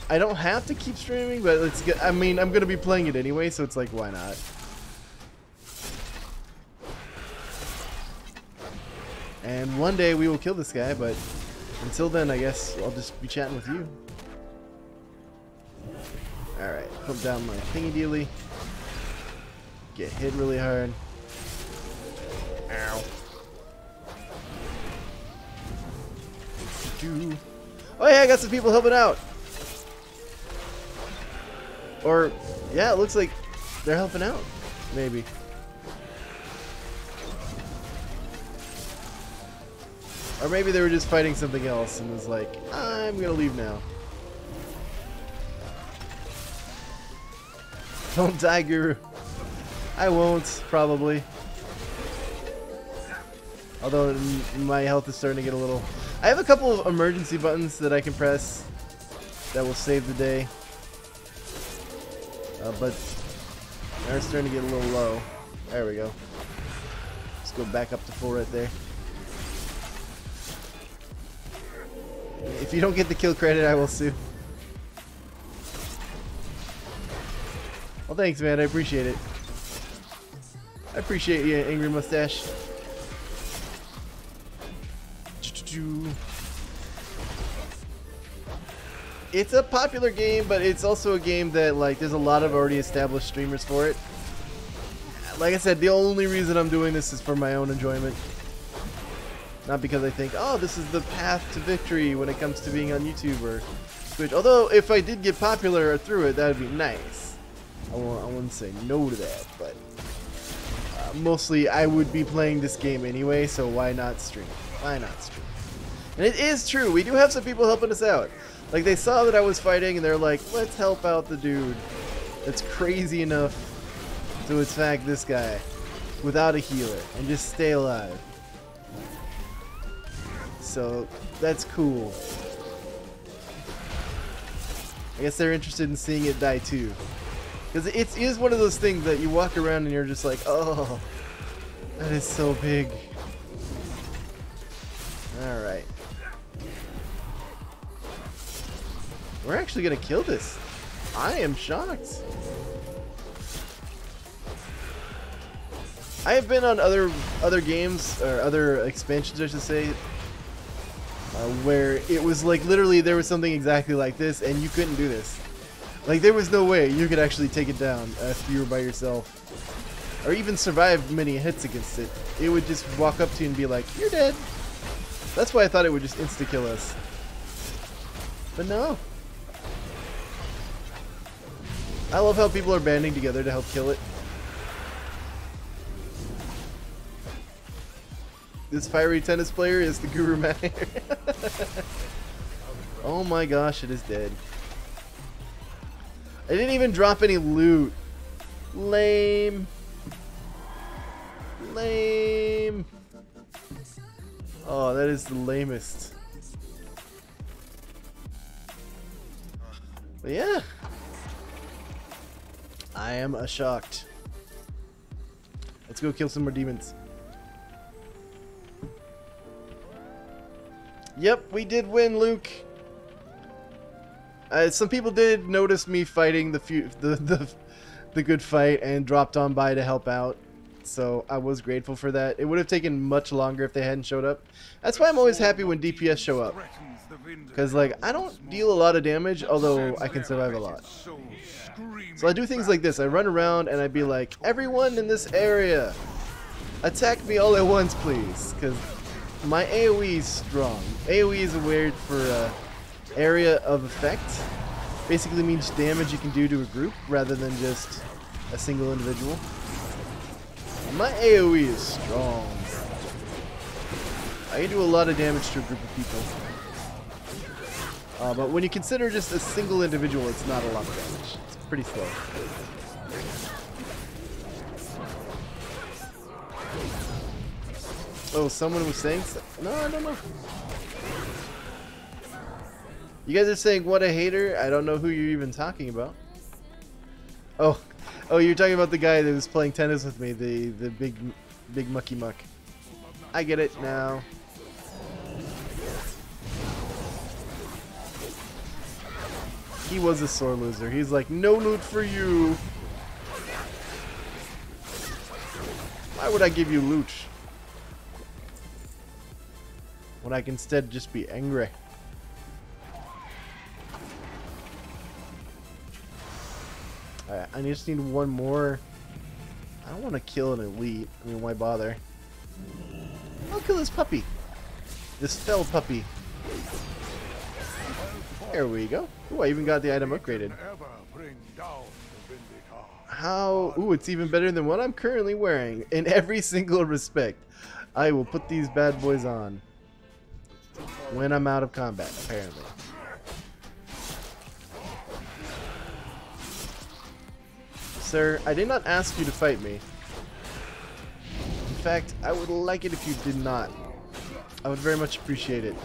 S1: I don't have to keep streaming, but it's good. I mean, I'm going to be playing it anyway, so it's like, why not? And one day we will kill this guy, but until then, I guess I'll just be chatting with you. Alright, put down my thingy dealy. Get hit really hard. Ow. Oh yeah, I got some people helping out. Or, yeah, it looks like they're helping out. Maybe. Or maybe they were just fighting something else and was like, I'm gonna leave now. Don't die, Guru. I won't, probably. Although my health is starting to get a little... I have a couple of emergency buttons that I can press that will save the day. But they're starting to get a little low. There we go. Let's go back up to full right there. If you don't get the kill credit, I will sue. Well, thanks, man. I appreciate it. I appreciate you, Angry Mustache. It's a popular game, but it's also a game that, like, there's a lot of already established streamers for it. Like I said, the only reason I'm doing this is for my own enjoyment. Not because I think, oh, this is the path to victory when it comes to being on YouTube or Twitch. Although, if I did get popular through it, that would be nice. I wouldn't say no to that, but mostly I would be playing this game anyway, so why not stream? Why not stream? And it is true, we do have some people helping us out. Like, they saw that I was fighting and they're like, let's help out the dude that's crazy enough to attack this guy without a healer and just stay alive. So that's cool. I guess they're interested in seeing it die too. Because it is one of those things that you walk around and you're just like, oh, that is so big. Alright. We're actually going to kill this. I am shocked. I have been on other games, or other expansions I should say, where it was like literally there was something exactly like this and you couldn't do this. Like, there was no way you could actually take it down if you were by yourself. Or even survive many hits against it. It would just walk up to you and be like, you're dead. That's why I thought it would just insta-kill us. But no. I love how people are banding together to help kill it. This fiery tennis player is the GuruMatt. Oh my gosh, it is dead. I didn't even drop any loot. Lame. Lame. Oh, that is the lamest. But yeah. I am shocked. Let's go kill some more demons. Yep, we did win, Luke. Some people did notice me fighting the good fight and dropped on by to help out. So I was grateful for that. It would have taken much longer if they hadn't showed up. That's why I'm always happy when DPS show up. Because, like, I don't deal a lot of damage, although I can survive a lot. So I do things like this. I run around and I'd be like, everyone in this area, attack me all at once, please. Because my AoE is strong. AoE is a word for area of effect. Basically means damage you can do to a group rather than just a single individual. My AoE is strong. I can do a lot of damage to a group of people. But when you consider just a single individual, it's not a lot of damage. It's pretty slow. Oh, someone was saying so? No, I don't know. You guys are saying what a hater? I don't know who you're even talking about. Oh, you're talking about the guy that was playing tennis with me, the big mucky muck. I get it now. He was a sore loser. He's like, no loot for you. Why would I give you loot when I can instead just be angry? Alright, I just need one more. I don't want to kill an elite. I mean, why bother? I'll kill this puppy. This fell puppy. There we go. Ooh, I even got the item upgraded. How? Ooh, it's even better than what I'm currently wearing in every single respect. I will put these bad boys on when I'm out of combat, apparently. Sir, I did not ask you to fight me. In fact, I would like it if you did not. I would very much appreciate it.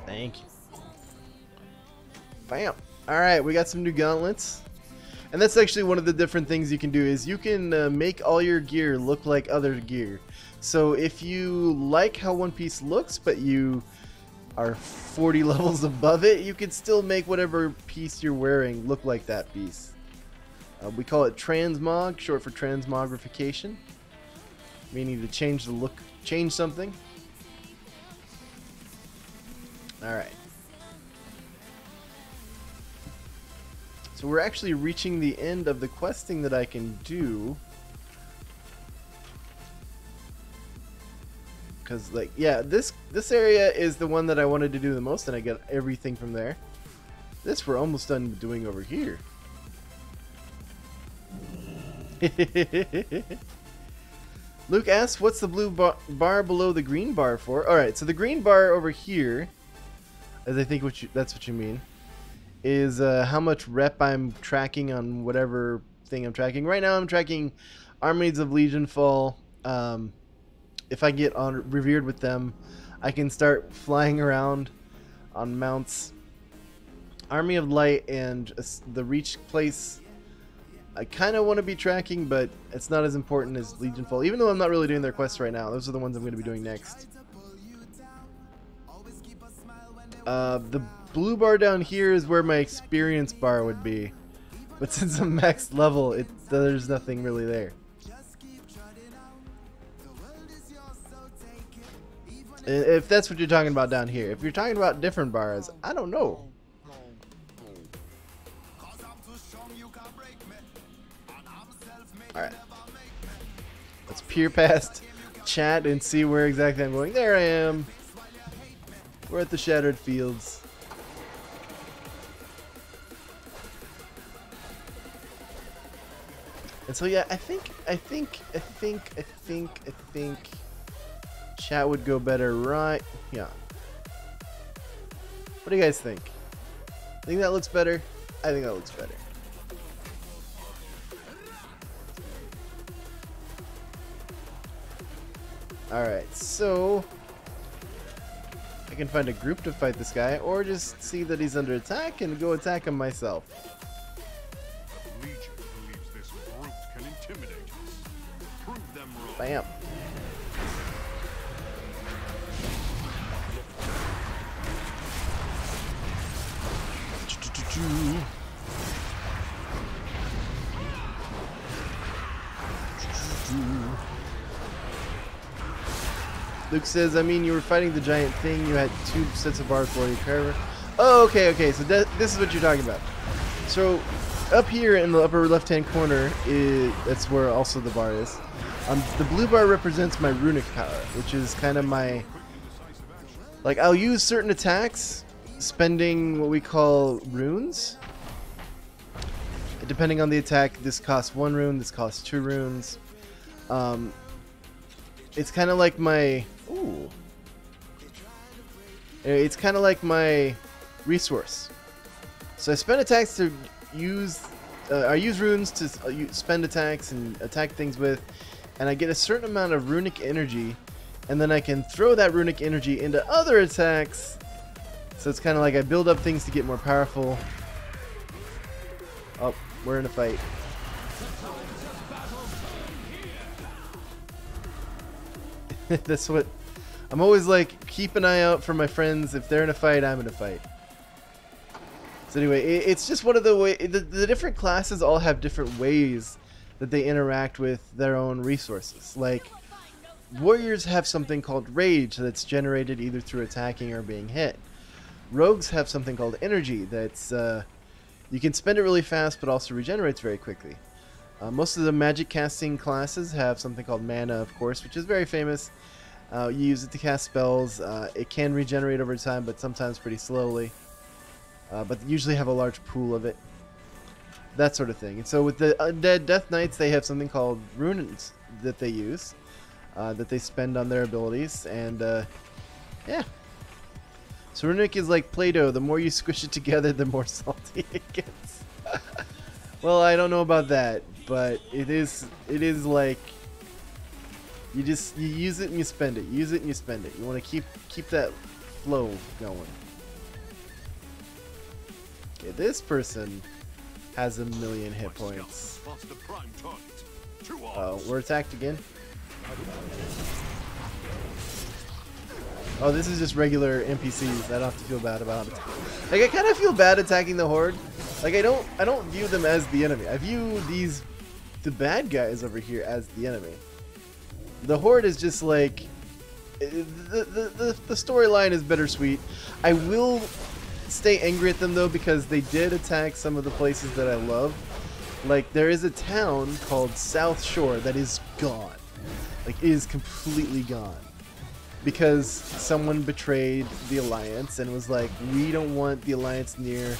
S1: Thank you. Bam. Alright, we got some new gauntlets. And that's actually one of the different things you can do is you can make all your gear look like other gear. So if you like how one piece looks, but you are 40 levels above it, you can still make whatever piece you're wearing look like that piece. We call it transmog, short for transmogrification, meaning to change the look, change something. Alright. So we're actually reaching the end of the questing that I can do. Because, like, yeah, this area is the one that I wanted to do the most, and I get everything from there. This we're almost done doing over here. Luke asks, what's the blue bar below the green bar for? Alright, so the green bar over here, as I think that's what you mean, is how much rep I'm tracking on whatever thing I'm tracking. Right now I'm tracking Armies of Legionfall. If I get on revered with them, I can start flying around on mounts. Army of Light and the Reach place I kind of want to be tracking, but it's not as important as Legionfall, even though I'm not really doing their quests right now. Those are the ones I'm going to be doing next. The blue bar down here is where my experience bar would be, but since I'm max level, there's nothing really there. If that's what you're talking about down here. If you're talking about different bars, I don't know. Alright. Let's peer past chat and see where exactly I'm going. There I am. We're at the Shattered Fields. And so yeah, I think chat would go better right. Yeah. What do you guys think? Think that looks better? I think that looks better. Alright, so I can find a group to fight this guy, or just see that he's under attack and go attack him myself.
S5: Legion believes this brute can intimidate us. Prove them wrong.
S1: Bam. Luke says, I mean, you were fighting the giant thing, you had 2 sets of bars for you, Carver. Oh, okay, so this is what you're talking about. So, up here in the upper left-hand corner, that's where also the bar is. The blue bar represents my runic power, which is kind of my... Like, I'll use certain attacks, spending what we call runes. Depending on the attack, this costs 1 rune, this costs 2 runes. It's kind of like my... Ooh. It's kind of like my resource. So I spend attacks to use... I use runes to spend attacks and attack things with. And I get a certain amount of runic energy. And then I can throw that runic energy into other attacks. So it's kind of like I build up things to get more powerful. Oh, we're in a fight. That's what I'm always like, keep an eye out for my friends. If they're in a fight, I'm in a fight. So anyway, it's just one of the way the different classes all have different ways that they interact with their own resources. Like warriors have something called rage that's generated either through attacking or being hit. Rogues have something called energy that's you can spend it really fast but also regenerates very quickly. Most of the magic casting classes have something called mana, of course, which is very famous. You use it to cast spells. It can regenerate over time, but sometimes pretty slowly. But usually have a large pool of it. That sort of thing. And so with the Undead Death Knights, they have something called runes that they use, that they spend on their abilities. And yeah. So runic is like Play-Doh. The more you squish it together, the more salty it gets. Well, I don't know about that, but it is like you use it and you spend it. Use it and you spend it. You want to keep that flow going. Okay, this person has 1,000,000 hit points. Oh, we're attacked again. Oh, this is just regular NPCs. I don't have to feel bad about it. Like, I kind of feel bad attacking the Horde. Like, I don't view them as the enemy. I view the bad guys over here as the enemy. The Horde is just like the storyline is bittersweet. I will stay angry at them though, because they did attack some of the places that I love. Like, there is a town called South Shore that is gone. Like, it is completely gone. Because someone betrayed the Alliance and was like, we don't want the Alliance near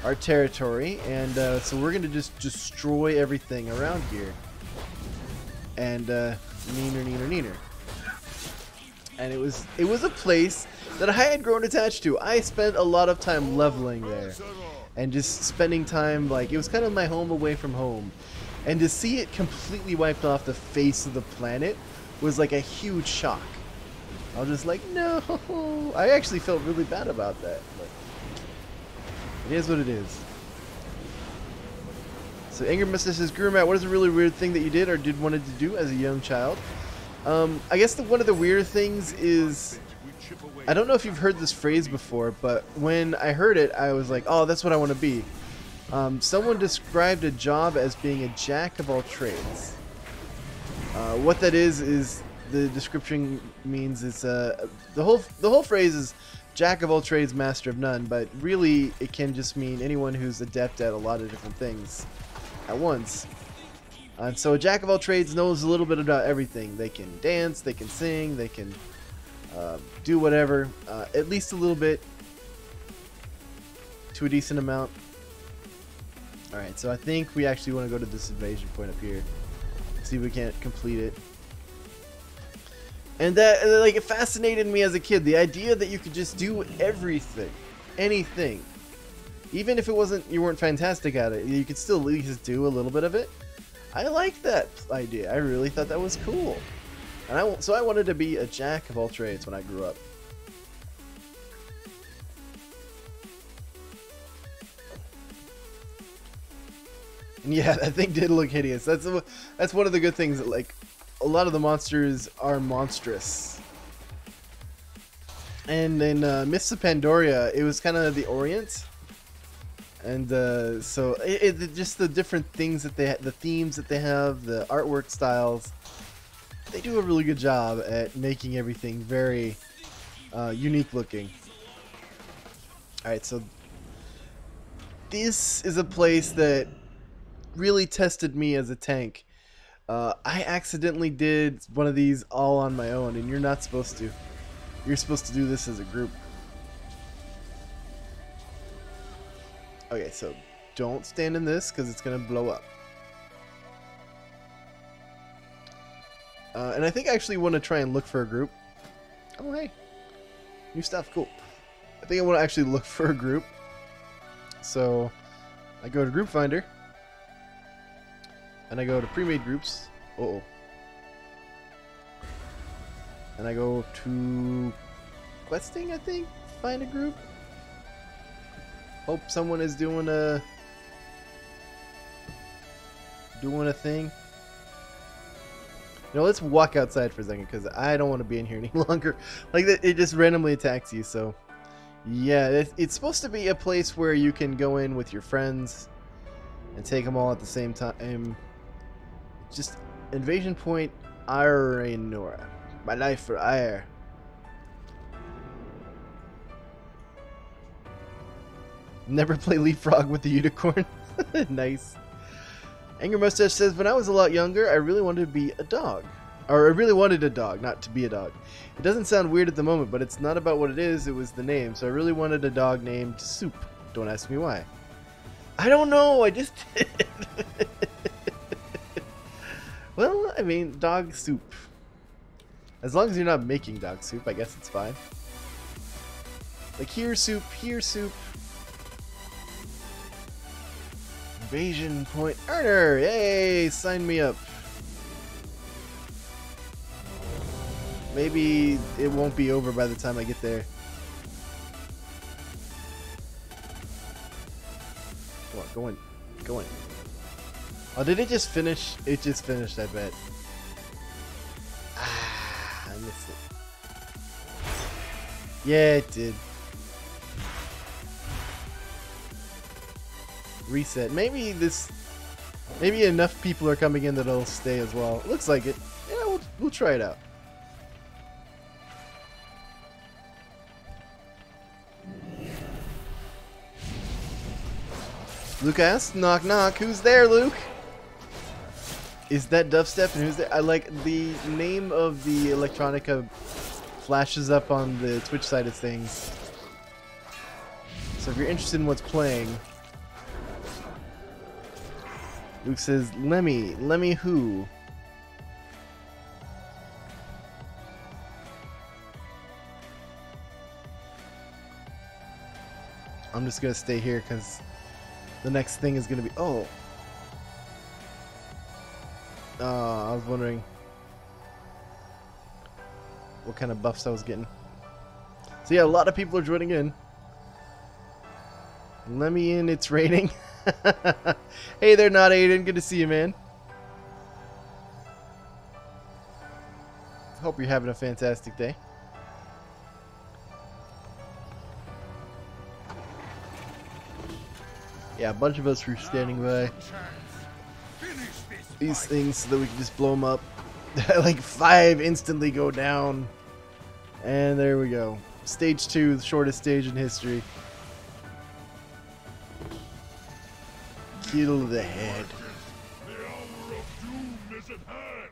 S1: our territory, and so we're gonna just destroy everything around here. And neener. And it was a place that I had grown attached to. I spent a lot of time leveling there and just spending time, like, it was kind of my home away from home. And to see it completely wiped off the face of the planet was like a huge shock. I was just like, no. I actually felt really bad about that. But it is what it is. So Anger Mister says, GuruMatt, what is a really weird thing that you did or wanted to do as a young child? I guess one of the weird things is, I don't know if you've heard this phrase before, but when I heard it, I was like, oh, that's what I want to be. Someone described a job as being a jack of all trades. What that is the description means is the whole phrase is jack of all trades, master of none, but really it can just mean anyone who's adept at a lot of different things at once. And so a jack of all trades knows a little bit about everything. They can dance, they can sing, they can do whatever, at least a little bit, to a decent amount. Alright, so I think we actually want to go to this invasion point up here. See if we can't complete it. And that, like, it fascinated me as a kid, the idea that you could just do everything, anything. Even if you weren't fantastic at it, you could still at least do a little bit of it. I liked that idea. I really thought that was cool. And so I wanted to be a jack of all trades when I grew up. And yeah, that thing did look hideous. That's one of the good things. That, like, a lot of the monsters are monstrous. And in Myths of Pandoria, it was kind of the Orient. And so just the different things that the themes that they have, the artwork styles, they do a really good job at making everything very unique looking. Alright, so this is a place that really tested me as a tank. I accidentally did one of these all on my own, and you're not supposed to. You're supposed to do this as a group. Okay, so don't stand in this because it's going to blow up. And I think I actually want to try and look for a group. Oh, hey. New stuff. Cool. I think I want to actually look for a group. So I go to Group Finder. And I go to Pre-Made Groups. Uh-oh. And I go to Questing, I think? Find a group. Hope someone is doing a thing. You know, let's walk outside for a second because I don't want to be in here any longer. Like, it just randomly attacks you. So, yeah, it's supposed to be a place where you can go in with your friends and take them all at the same time. Just invasion point Arenora. My life for ire. Never play Leapfrog with the unicorn. Nice. Anger Mustache says, when I was a lot younger, I really wanted to be a dog. Or I really wanted a dog, not to be a dog. It doesn't sound weird at the moment, but it's not about what it is, it was the name. So I really wanted a dog named Soup. Don't ask me why. I don't know, I just did. Well, I mean, dog soup. As long as you're not making dog soup, I guess it's fine. Like, here soup, here soup. Invasion point earner! Yay! Sign me up. Maybe it won't be over by the time I get there. Come on, go in. Go in. Oh, did it just finish? It just finished, I bet. Ah, I missed it. Yeah, it did. Reset. Maybe enough people are coming in that it'll stay as well. It looks like it. Yeah, we'll try it out. Luke asks, knock knock, who's there, Luke? Is that dubstep and who's there? I like the name of the electronica flashes up on the Twitch side of things. So if you're interested in what's playing, Luke says, Lemmy. Lemmy who? I'm just gonna stay here because the next thing is gonna be... Oh! I was wondering what kind of buffs I was getting. So yeah, a lot of people are joining in. Let me in, it's raining. Hey there, not Aiden. Good to see you, man. Hope you're having a fantastic day. Yeah, a bunch of us were standing by these things so that we can just blow them up. Like 5 instantly go down. And there we go. Stage 2, the shortest stage in history. Kill the head.
S5: The hour of doom is at hand.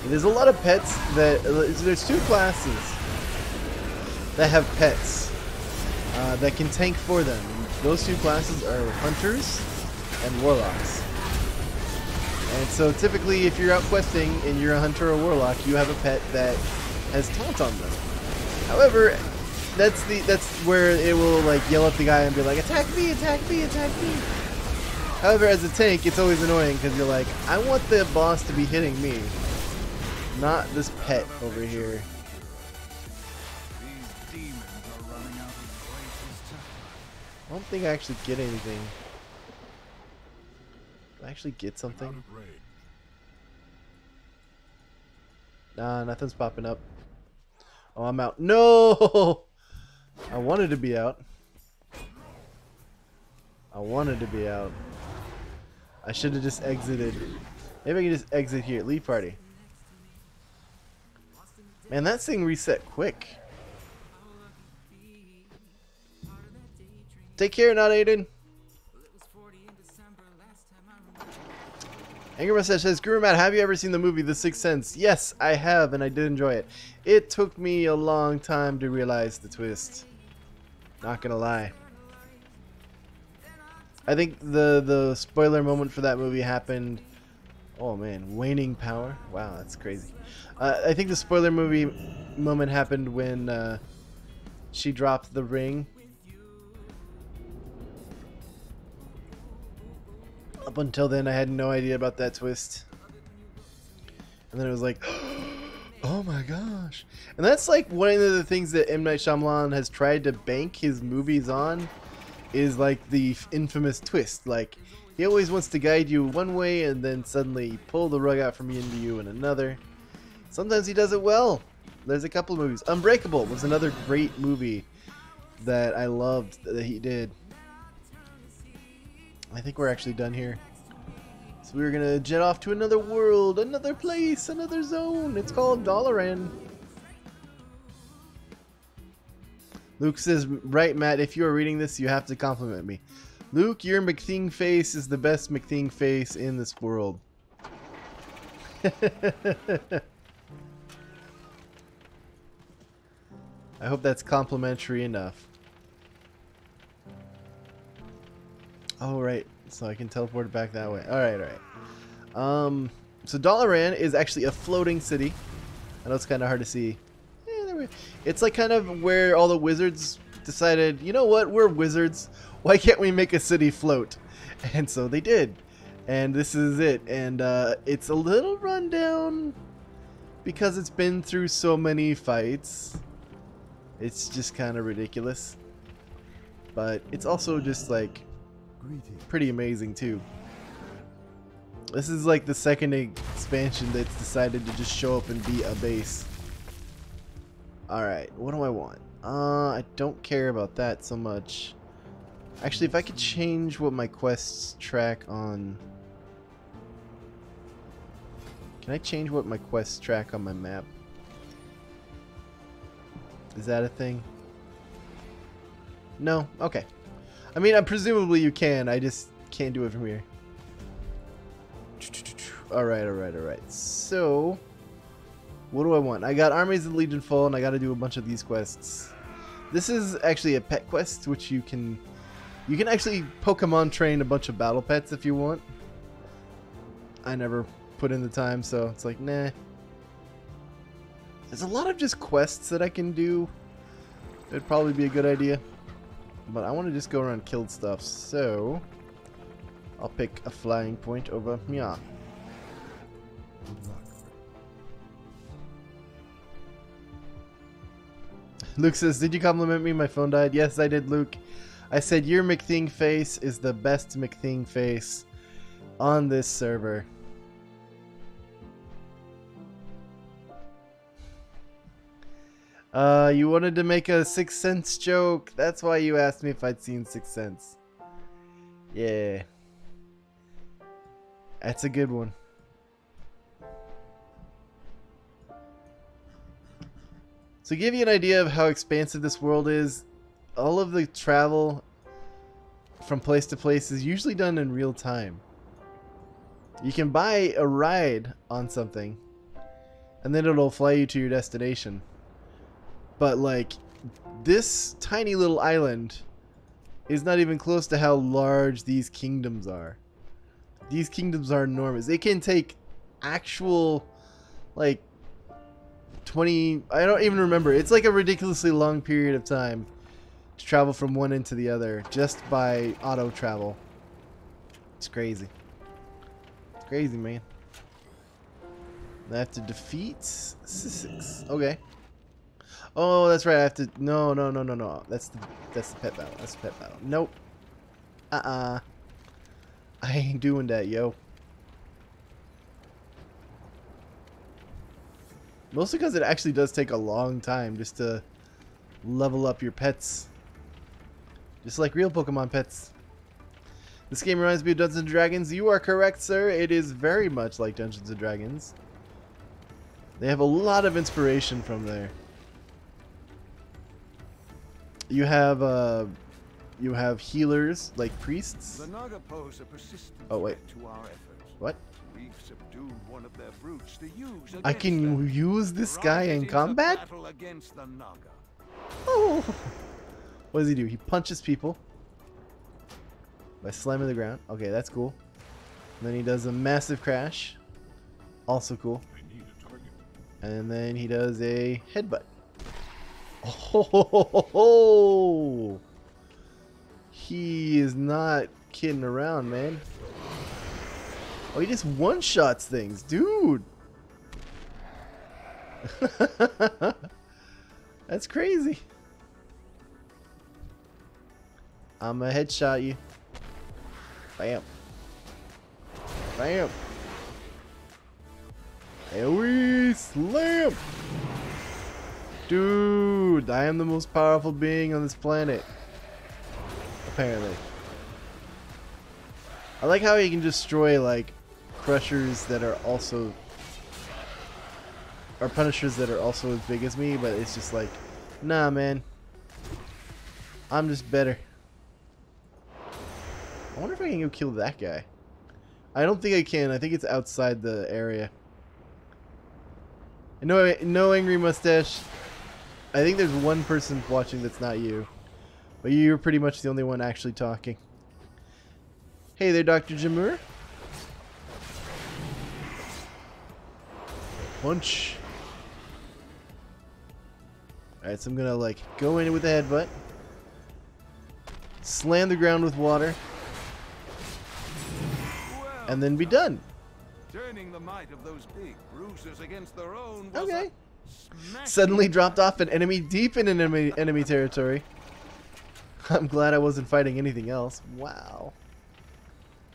S1: There's a lot of pets that... There's 2 classes that have pets that can tank for them. Those 2 classes are Hunters and Warlocks. And so typically if you're out questing and you're a Hunter or Warlock, you have a pet that has taunt on them. However, that's where it will like yell at the guy and be like, attack me, attack me, attack me. However, as a tank, it's always annoying because you're like, I want the boss to be hitting me, not this pet over here.
S6: These demons are running out of places to
S1: I don't think I actually get anything. Do I actually get something? Nah, nothing's popping up. Oh, I'm out. No! I wanted to be out. I wanted to be out. I should have just exited. Maybe I can just exit here. Leave party. Man, that thing reset quick. Take care, not Aiden. Anger Mustache says, GuruMatt, have you ever seen the movie The Sixth Sense? Yes, I have, and I did enjoy it. It took me a long time to realize the twist. Not gonna lie. I think the spoiler moment for that movie happened... Oh man, waning power? Wow, that's crazy. I think the spoiler movie moment happened when she dropped the ring. Up until then, I had no idea about that twist. And then it was like, oh my gosh. And that's like one of the things that M. Night Shyamalan has tried to bank his movies on, is like the infamous twist. Like, he always wants to guide you one way and then suddenly pull the rug out from under you in another. Sometimes he does it well. There's a couple of movies. Unbreakable was another great movie that I loved that he did. I think we're actually done here. So we're gonna jet off to another world, another place, another zone. It's called Dalaran. Luke says, right, Matt, if you are reading this, you have to compliment me. Luke, your McThing face is the best McThing face in this world. I hope that's complimentary enough. Oh, right. So I can teleport it back that way. Alright, alright. So Dalaran is actually a floating city. I know it's kind of hard to see. It's like kind of where all the wizards decided, you know what, we're wizards. Why can't we make a city float? And so they did. And this is it. And it's a little rundown because it's been through so many fights. It's just kind of ridiculous. But it's also just like pretty amazing too. This is like the second expansion that's decided to just show up and be a base. Alright, what do I want? I don't care about that so much. Actually, if I could change what my quests track on... Can I change what my quests track on my map? Is that a thing? No? Okay. I mean, presumably you can, I just can't do it from here. Alright. So, what do I want? I got Armies of Legion Fall, and I gotta do a bunch of these quests. This is actually a pet quest, which you can actually Pokemon train a bunch of battle pets if you want. I never put in the time, so it's like, nah. There's a lot of just quests that I can do. It'd probably be a good idea. But I want to just go around and kill stuff, so I'll pick a flying point over Mia. Luke says, did you compliment me? My phone died. Yes, I did, Luke. I said your McThing face is the best McThing face on this server. You wanted to make a Sixth Sense joke. That's why you asked me if I'd seen Sixth Sense. Yeah. That's a good one. So to give you an idea of how expansive this world is, all of the travel from place to place is usually done in real time. You can buy a ride on something, and then it'll fly you to your destination. But like, this tiny little island is not even close to how large these kingdoms are. These kingdoms are enormous. They can take actual, like, 20... I don't even remember. It's like a ridiculously long period of time to travel from one end to the other just by auto travel. It's crazy. It's crazy, man. I have to defeat Sissix. Okay. Oh, that's right. I have to... No. That's the pet battle. That's the pet battle. Nope. I ain't doing that, yo. Mostly because it actually does take a long time just to level up your pets. Just like real Pokemon pets. This game reminds me of Dungeons & Dragons. You are correct, sir. It is very much like Dungeons & Dragons. They have a lot of inspiration from there. You have healers like priests.
S6: The Naga pose a persistent
S1: Oh wait.
S6: threat to our efforts.
S1: What?
S6: We've subdued one of their brutes to use
S1: I can
S6: them.
S1: use this guy
S6: Rise
S1: in
S6: into
S1: combat?
S6: battle against the Naga.
S1: Oh. What does he do? He punches people by slamming the ground. Okay, that's cool. And then he does a massive crash. Also cool. And then he does a headbutt. Oh, he is not kidding around, man. Oh, he just one-shots things, dude. That's crazy. I'm gonna headshot you. Bam. Bam. AoE slam. Dude, I am the most powerful being on this planet. Apparently. I like how he can destroy, like, crushers that are also... or punishers that are also as big as me, but it's just like, nah, man. I'm just better. I wonder if I can go kill that guy. I don't think I can. I think it's outside the area. No Angry Mustache. I think there's one person watching that's not you. But you're pretty much the only one actually talking. Hey there, Dr. Jamur. Punch. Alright, so I'm gonna like go in with the headbutt. Slam the ground with water. And then be done.
S6: Turning the might of those big bruisers against their own was
S1: Okay.
S6: a smashing
S1: Suddenly dropped off an enemy deep in an enemy territory. I'm glad I wasn't fighting anything else. Wow.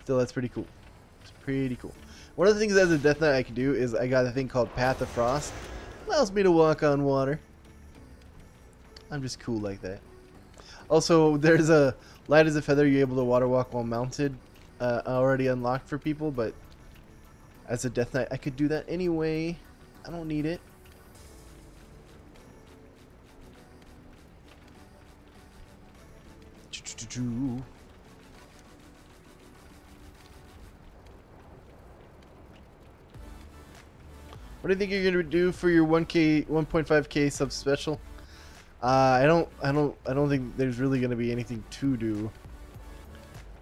S1: Still, that's pretty cool. It's pretty cool. One of the things as a Death Knight I can do is I got a thing called Path of Frost. Allows me to walk on water. I'm just cool like that. Also, there's a light as a feather. You're able to water walk while mounted. Already unlocked for people, but as a Death Knight I could do that anyway. I don't need it. What do you think you're gonna do for your 1.5k sub special? I don't think there's really gonna be anything to do.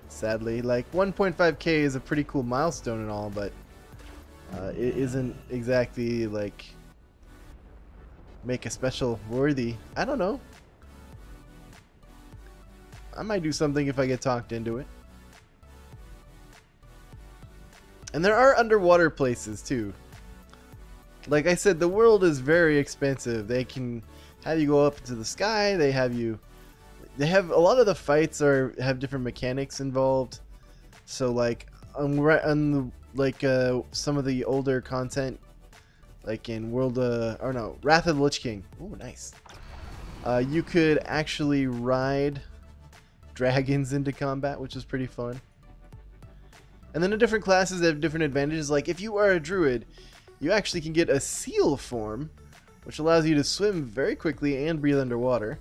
S1: Sadly, like 1.5k is a pretty cool milestone and all, but it isn't exactly like make a special worthy. I don't know. I might do something if I get talked into it. And there are underwater places too. Like I said, the world is very expensive. They can have you go up into the sky. They have a lot of the fights have different mechanics involved. So like some of the older content, like in Wrath of the Lich King. Oh, nice. You could actually ride dragons into combat, which is pretty fun. And then the different classes have different advantages. Like if you are a druid, you actually can get a seal form, which allows you to swim very quickly and breathe underwater.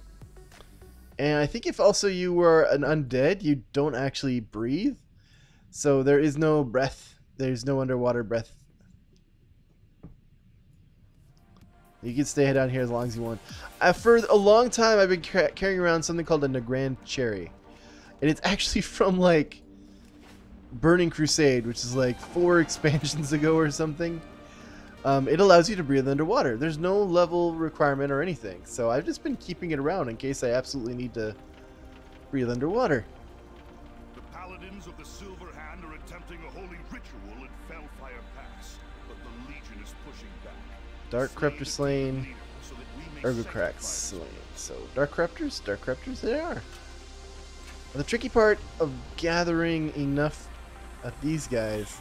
S1: And I think if also you were an undead, you don't actually breathe. So there is no breath. There's no underwater breath. You can stay down here as long as you want. For a long time, I've been carrying around something called a Nagrand Cherry. And it's actually from like Burning Crusade, which is like 4 expansions ago or something. It allows you to breathe underwater. There's no level requirement or anything. So I've just been keeping it around in case I absolutely need to breathe underwater.
S5: The paladins of the Silver Hand are attempting a holy ritual at Fellfire Pass, but the Legion is pushing back.
S1: Dark Corruptor slain.
S5: So that we may
S1: Ergocrax
S5: sacrifice
S1: slain. So Dark Corruptors they are. The tricky part of gathering enough of these guys,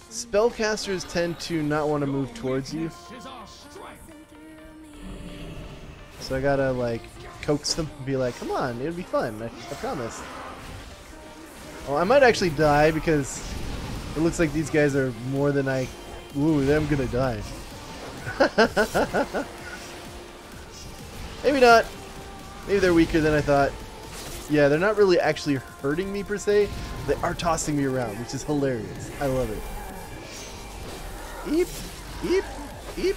S1: spellcasters tend to not want to move towards you. So I gotta like coax them and be like, come on, it'll be fun, I promise. Well, I might actually die because it looks like these guys are more than I... Ooh, I'm gonna die. Maybe not. Maybe they're weaker than I thought. Yeah, they're not really actually hurting me per se. They are tossing me around, which is hilarious. I love it. Eep, eep, eep.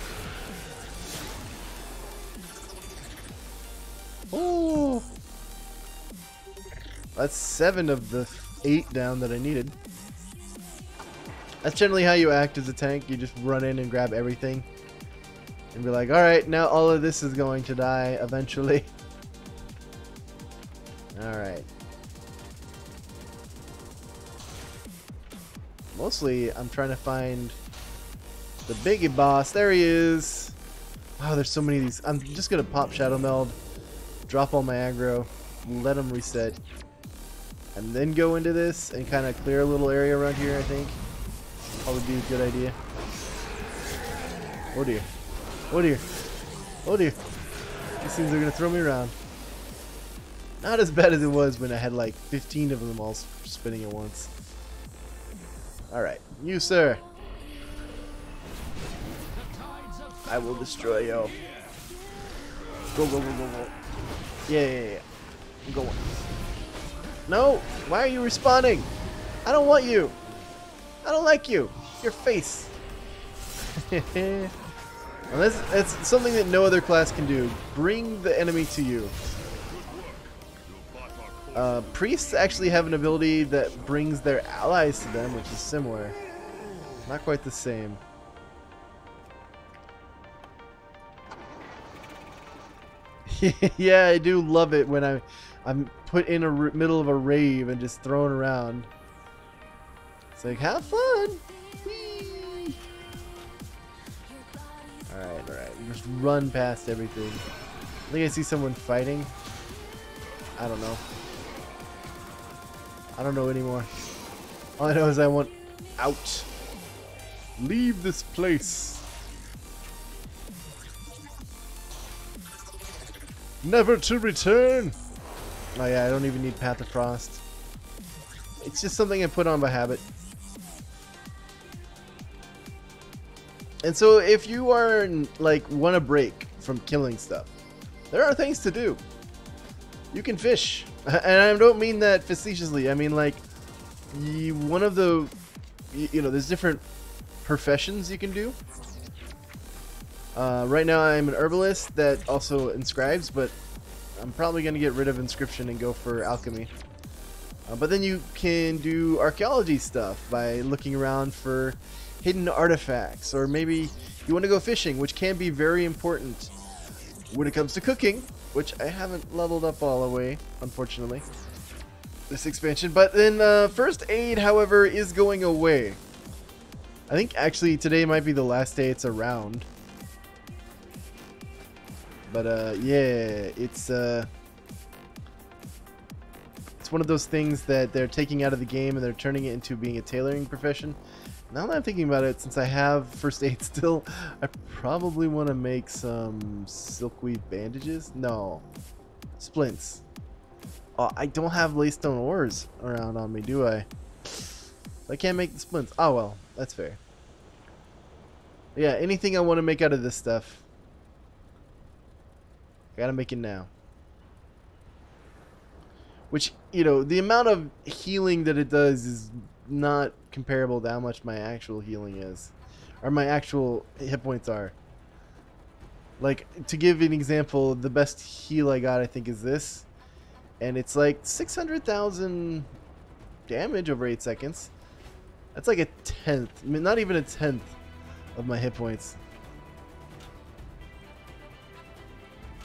S1: Oh, that's 7 of the 8 down that I needed. That's generally how you act as a tank. You just run in and grab everything and be like, alright, now all of this is going to die eventually. Alright. Mostly, I'm trying to find the biggie boss. There he is. Wow, there's so many of these. I'm just going to pop Shadow Meld, drop all my aggro, let him reset, and then go into this and kind of clear a little area around here, I think. Probably be a good idea. Oh dear. Oh dear. Oh dear. These things are going to throw me around. Not as bad as it was when I had like 15 of them all spinning at once. Alright, you sir. I will destroy you. Go, go, go, go, go. Yeah. I'm going. No! Why are you respawning? I don't want you. I don't like you. Your face. And that's something that no other class can do. Bring the enemy to you. Priests actually have an ability that brings their allies to them, which is similar. Not quite the same. Yeah, I do love it when I'm put in a middle of a rave and just thrown around. It's like, have fun. Whee! Alright. Just run past everything. I think I see someone fighting. I don't know. I don't know anymore. All I know is I want out. Leave this place. Never to return. Oh yeah, I don't even need Path of Frost. It's just something I put on by habit. And so if you are like want a break from killing stuff, there are things to do. You can fish. And I don't mean that facetiously. I mean like one of the there's different professions you can do. Right now I'm an herbalist that also inscribes, but I'm probably going to get rid of inscription and go for alchemy. But then you can do archaeology stuff by looking around for hidden artifacts, or maybe you want to go fishing, which can be very important when it comes to cooking, which I haven't leveled up all the way, unfortunately, this expansion. But then first aid, however, is going away. I think actually today might be the last day it's around. But yeah, it's one of those things that they're taking out of the game and they're turning it into being a tailoring profession. Now that I'm thinking about it, since I have first aid still, I probably want to make some silkweed bandages. No, splints. Oh, I don't have laystone ores around on me, do I? I can't make the splints. Oh well, that's fair. Yeah, anything I want to make out of this stuff, I gotta make it now. Which, the amount of healing that it does is not comparable to how much my actual healing is. Or my actual hit points are. Like, to give an example, the best heal I got, I think, is this. And it's like 600,000 damage over 8 seconds. That's like a tenth. I mean, not even a tenth of my hit points.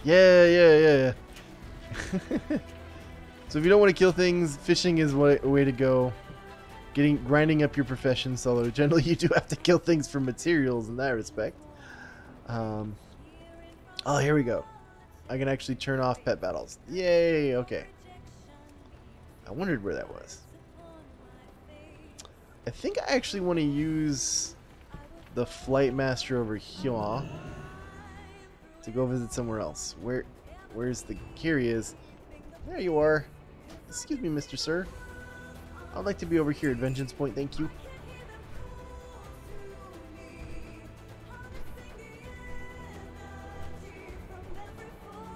S1: Yeah. So if you don't want to kill things, fishing is a way to go. Grinding up your profession, although generally you do have to kill things for materials in that respect. Oh, here we go. I can actually turn off pet battles. Yay, okay. I wondered where that was. I think I actually want to use the Flight Master over here to go visit somewhere else. Where's the... Here he is. There you are. Excuse me, Mr. Sir. I'd like to be over here at Vengeance Point, thank you.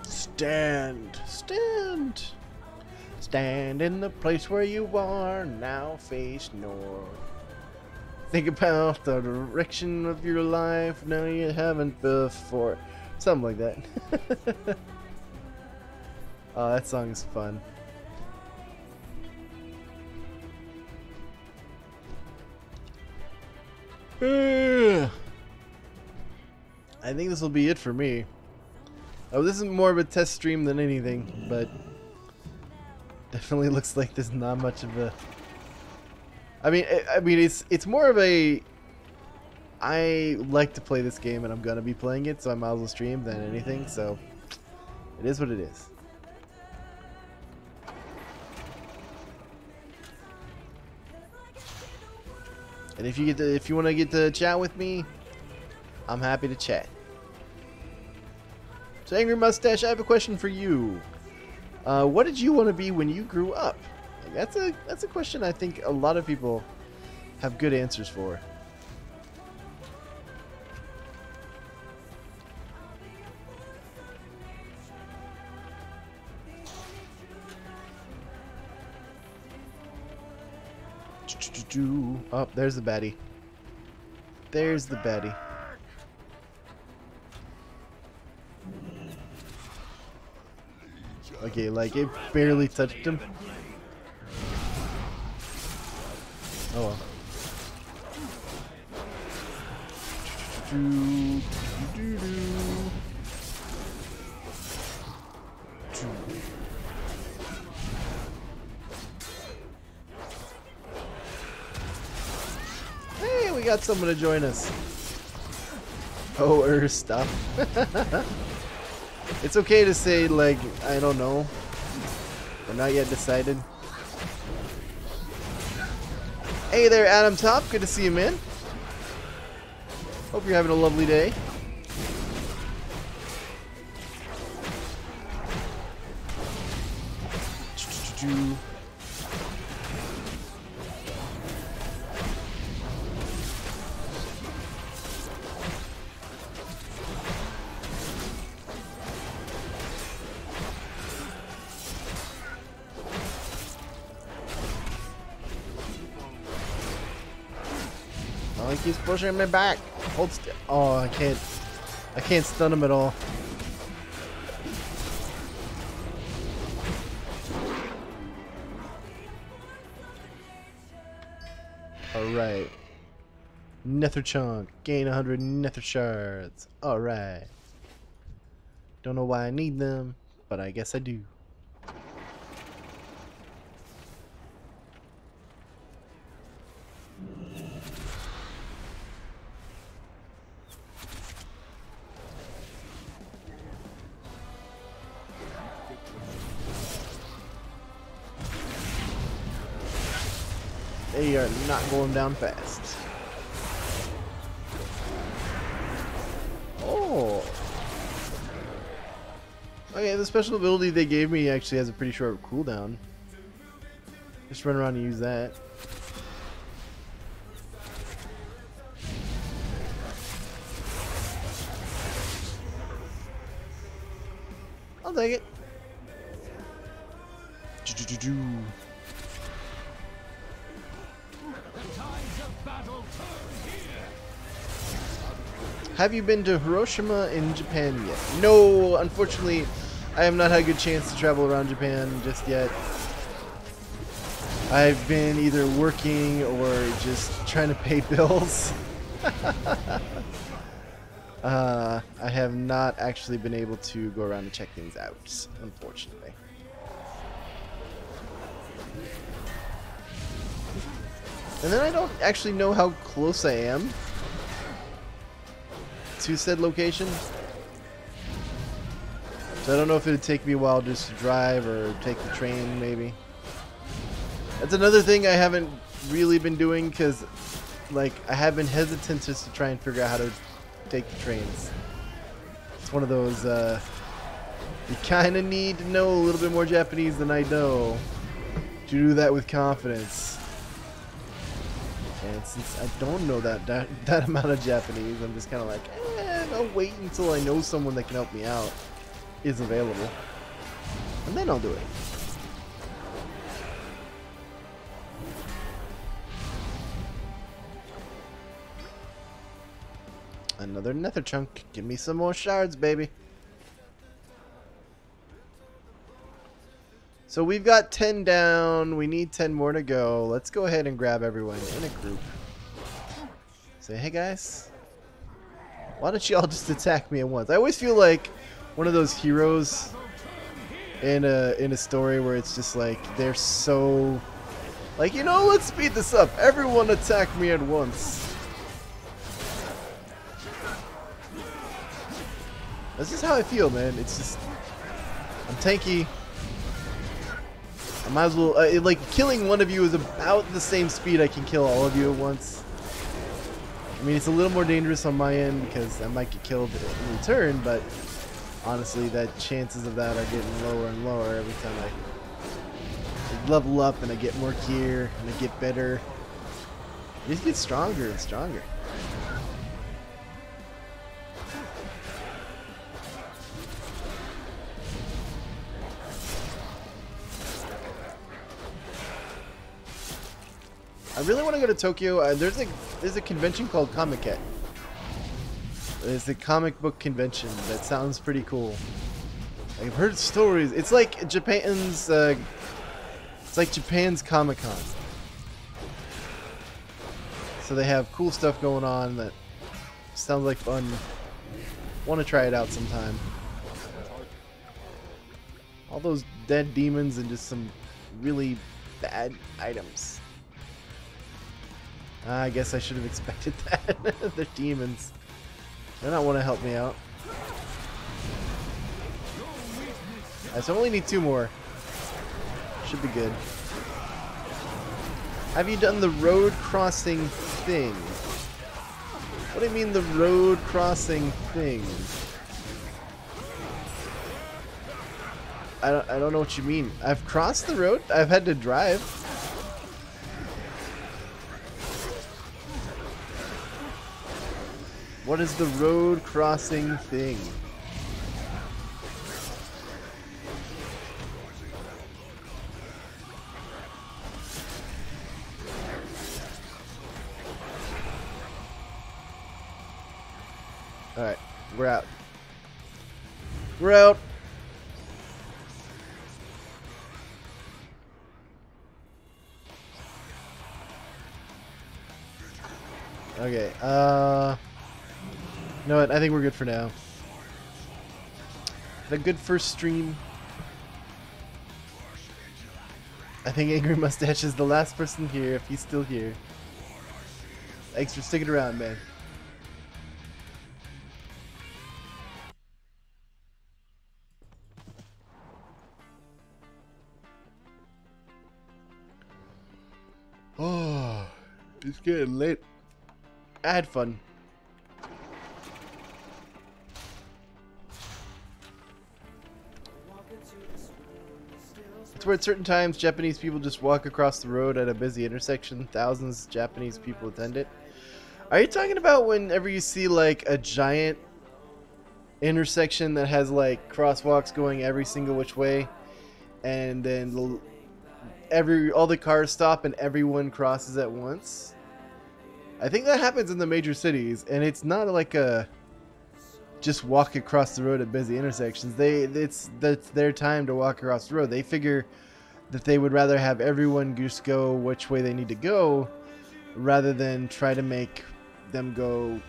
S1: Stand! Stand! Stand in the place where you are, now face north. Think about the direction of your life, now you haven't before. Something like that. Oh, that song is fun. I think this will be it for me. Oh, this is more of a test stream than anything, but definitely looks like there's not much of a... I mean, it's more of a... I like to play this game and I'm gonna be playing it, so I might as well stream than anything, so it is what it is. And if you want to get to chat with me, I'm happy to chat. So Angry Mustache, I have a question for you. What did you want to be when you grew up? That's a question I think a lot of people have good answers for. Oh, there's the baddie. There's the baddie. Okay, like it barely touched him. Oh well. got someone to join us. Oh, stuff. It's okay to say, like, I don't know. We're not yet decided. Hey there, Adam Top. Good to see you, man. Hope you're having a lovely day. Oh, he keeps pushing me back. Hold still. Oh, I can't stun him at all. Alright. Nether chunk. Gain 100 nether shards. Alright. Don't know why I need them, but I guess I do. They are not going down fast. Oh. Okay, the special ability they gave me actually has a pretty short cooldown. Just run around and use that. I'll take it. Have you been to Hiroshima in Japan yet? No, unfortunately, I have not had a good chance to travel around Japan just yet. I've been either working or just trying to pay bills. I have not actually been able to go around and check things out, unfortunately. And then I don't actually know how close I am to said location. So I don't know if it would take me a while just to drive or take the train, maybe. That's another thing I haven't really been doing because, like, I have been hesitant just to try and figure out how to take the trains. It's one of those, you kind of need to know a little bit more Japanese than I know to do that with confidence. And since I don't know that amount of Japanese, I'm just kind of like, I'll wait until I know someone that can help me out is available, and then I'll do it. Another nether chunk. Give me some more shards, baby. So we've got 10 down. We need 10 more to go. Let's go ahead and grab everyone in a group. Say, hey guys, why don't you all just attack me at once? I always feel like one of those heroes in a story where it's just like they're so like, you know, let's speed this up. Everyone attack me at once. That's just how I feel, man. It's just I'm tanky. I might as well like killing one of you is about the same speed I can kill all of you at once. I mean, it's a little more dangerous on my end because I might get killed in return, but honestly, that chances of that are getting lower and lower every time I level up and I get more gear and I get better. I just get stronger and stronger. I really want to go to Tokyo. There's a convention called Comic-Con. It's a comic book convention that sounds pretty cool. I've heard stories. It's like Japan's Comic-Con. So they have cool stuff going on that sounds like fun. Want to try it out sometime. All those dead demons and just some really bad items. I guess I should have expected that. They're demons. They don't want to help me out. So I only need 2 more. Should be good. Have you done the road crossing thing? What do you mean the road crossing thing? I don't know what you mean. I've crossed the road. I've had to drive. What is the road crossing thing? Alright, we're out. We're out. Okay, you know what? I think we're good for now. Had a good first stream. I think Angry Mustache is the last person here, if he's still here. Thanks for sticking around, man. Oh, it's getting late. I had fun. It's where at certain times Japanese people just walk across the road at a busy intersection. Thousands of Japanese people attend it. Are you talking about whenever you see like a giant intersection that has like crosswalks going every single which way, and then all the cars stop and everyone crosses at once? I think that happens in the major cities, and it's not like a just walk across the road at busy intersections. That's their time to walk across the road. They figure that they would rather have everyone just go which way they need to go rather than try to make them go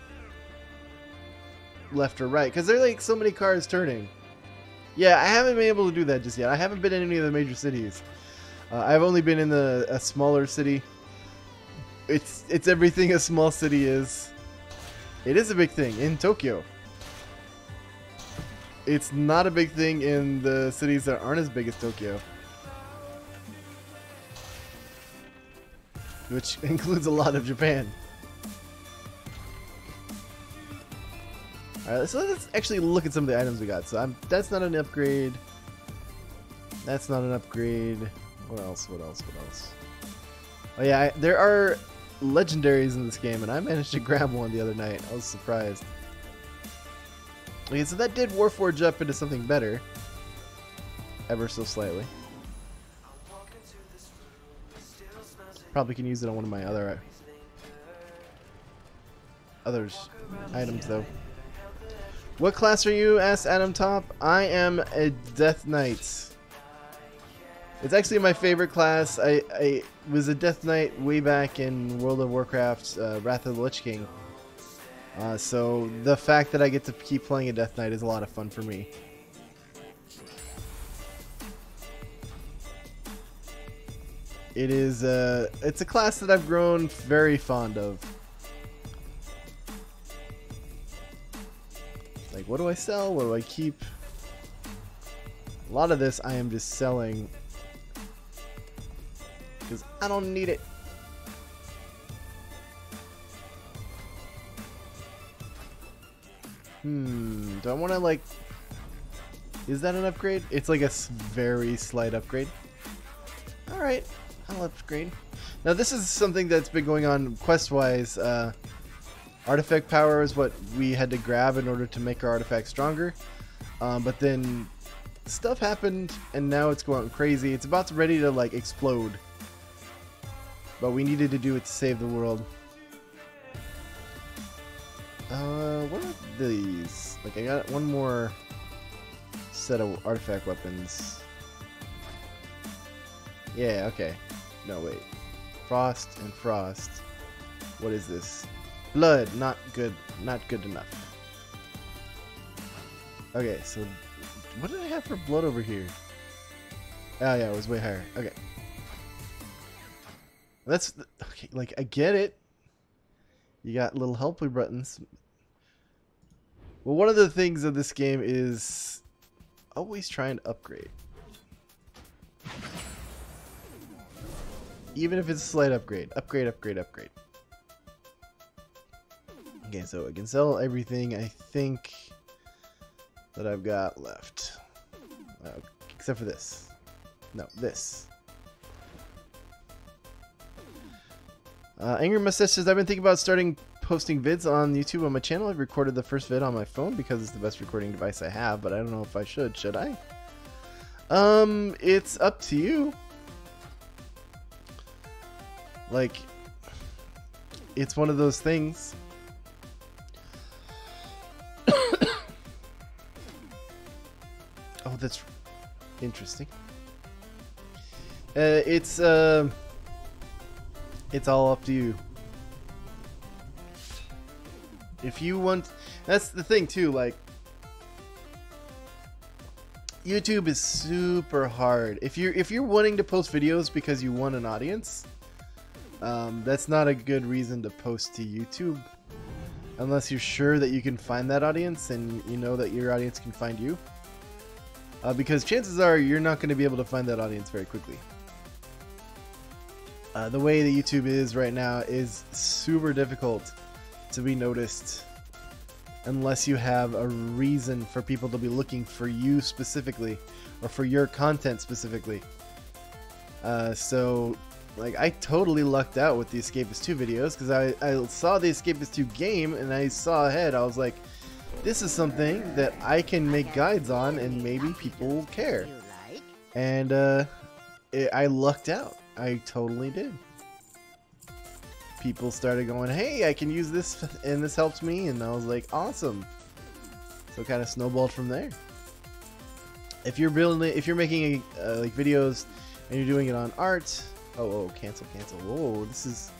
S1: left or right, because there are like so many cars turning. Yeah, I haven't been able to do that just yet. I haven't been in any of the major cities. I've only been in a smaller city. It's everything a small city is. It is a big thing in Tokyo. It's not a big thing in the cities that aren't as big as Tokyo, which includes a lot of Japan. Alright, so let's actually look at some of the items we got. So that's not an upgrade. That's not an upgrade. What else? What else? What else? Oh yeah, there are legendaries in this game, and I managed to grab one the other night. I was surprised. Okay, so that did Warforge up into something better. Ever so slightly. Probably can use it on one of my other items though. What class are you? Asked Adam Top. I am a Death Knight. It's actually my favorite class. I was a Death Knight way back in World of Warcraft, Wrath of the Lich King. So the fact that I get to keep playing a Death Knight is a lot of fun for me. It's a class that I've grown very fond of. Like, what do I sell? What do I keep? A lot of this I am just selling because I don't need it. Do I want to, like... Is that an upgrade? It's like a very slight upgrade. Alright, I'll upgrade. Now this is something that's been going on quest-wise. Artifact power is what we had to grab in order to make our artifact stronger. But then stuff happened, and now it's going crazy. It's about ready to, like, explode. But we needed to do it to save the world. What are these? Like, I got one more set of artifact weapons. Yeah, okay. No, wait. Frost and frost. What is this? Blood, not good. Not good enough. Okay, so what did I have for blood over here? Oh yeah, it was way higher. Okay. That's okay, like, I get it. You got little help buttons. Well, one of the things of this game is always trying to upgrade. Even if it's a slight upgrade. Upgrade. Okay, so I can sell everything I think that I've got left. Except for this. No, this. Angry Mustache says, I've been thinking about starting posting vids on YouTube on my channel. I've recorded the first vid on my phone because it's the best recording device I have, but I don't know if I should. Should I? It's up to you. Like, it's one of those things. Oh, that's interesting. It's all up to you. If you want, that's the thing too, like, YouTube is super hard. If you're wanting to post videos because you want an audience, that's not a good reason to post to YouTube. Unless you're sure that you can find that audience and you know that your audience can find you. Because chances are you're not going to be able to find that audience very quickly. The way that YouTube is right now is super difficult to be noticed unless you have a reason for people to be looking for you specifically or for your content specifically. So, like, I totally lucked out with the Escapist 2 videos because I saw the Escapist 2 game and I saw ahead. I was like, this is something that I can make guides on and maybe people will care. And I lucked out. I totally did. People started going, hey, I can use this and this helps me, and I was like, awesome. So it kind of snowballed from there. If you're making like videos and you're doing it on art, cancel. Whoa, this is.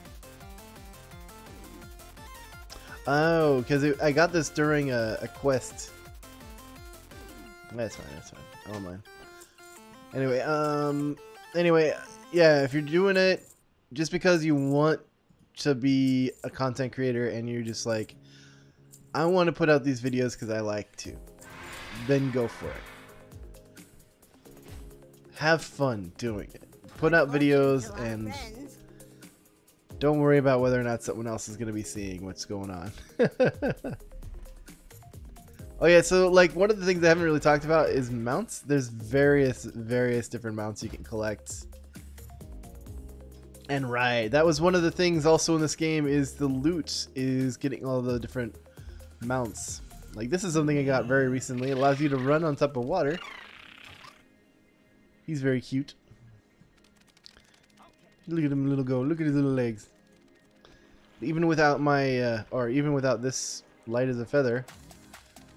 S1: Oh, because I got this during a quest. That's fine. I don't mind. Anyway, yeah, if you're doing it just because you want to be a content creator and you're just like, I want to put out these videos because I like to, then go for it. Have fun doing it. Put out videos and don't worry about whether or not someone else is going to be seeing what's going on. Oh yeah, so like one of the things I haven't really talked about is mounts. There's various different mounts you can collect. And right, that was one of the things also in this game is the loot is getting all the different mounts. Like this is something I got very recently. It allows you to run on top of water. He's very cute. Look at him, little go. Look at his little legs. Even without my, or even without this light as a feather,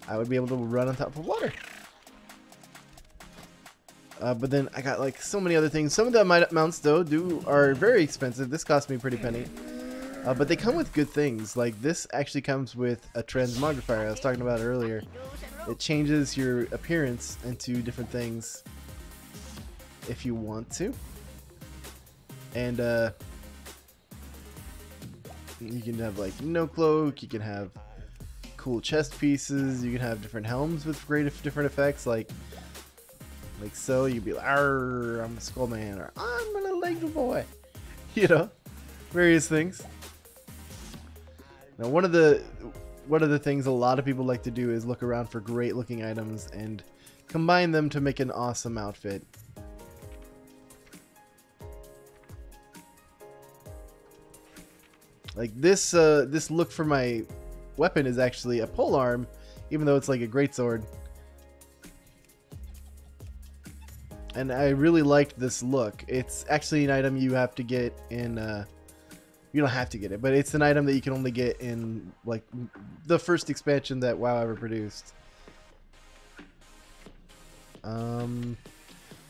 S1: I would be able to run on top of water. But then I got like so many other things. Some of the mounts though are very expensive. This cost me a pretty penny. But they come with good things. Like this actually comes with a transmogrifier I was talking about earlier. It changes your appearance into different things if you want to. And you can have like no cloak, you can have cool chest pieces, you can have different helms with different effects, like so. You'd be like, "Arr, I'm a skull man," or "I'm a little angel boy," you know, various things. Now, one of the things a lot of people like to do is look around for great looking items and combine them to make an awesome outfit. Like this look for my weapon is actually a polearm, even though it's like a greatsword. And I really liked this look. It's actually an item you have to get in, you don't have to get it, but it's an item that you can only get in like the first expansion that WoW ever produced.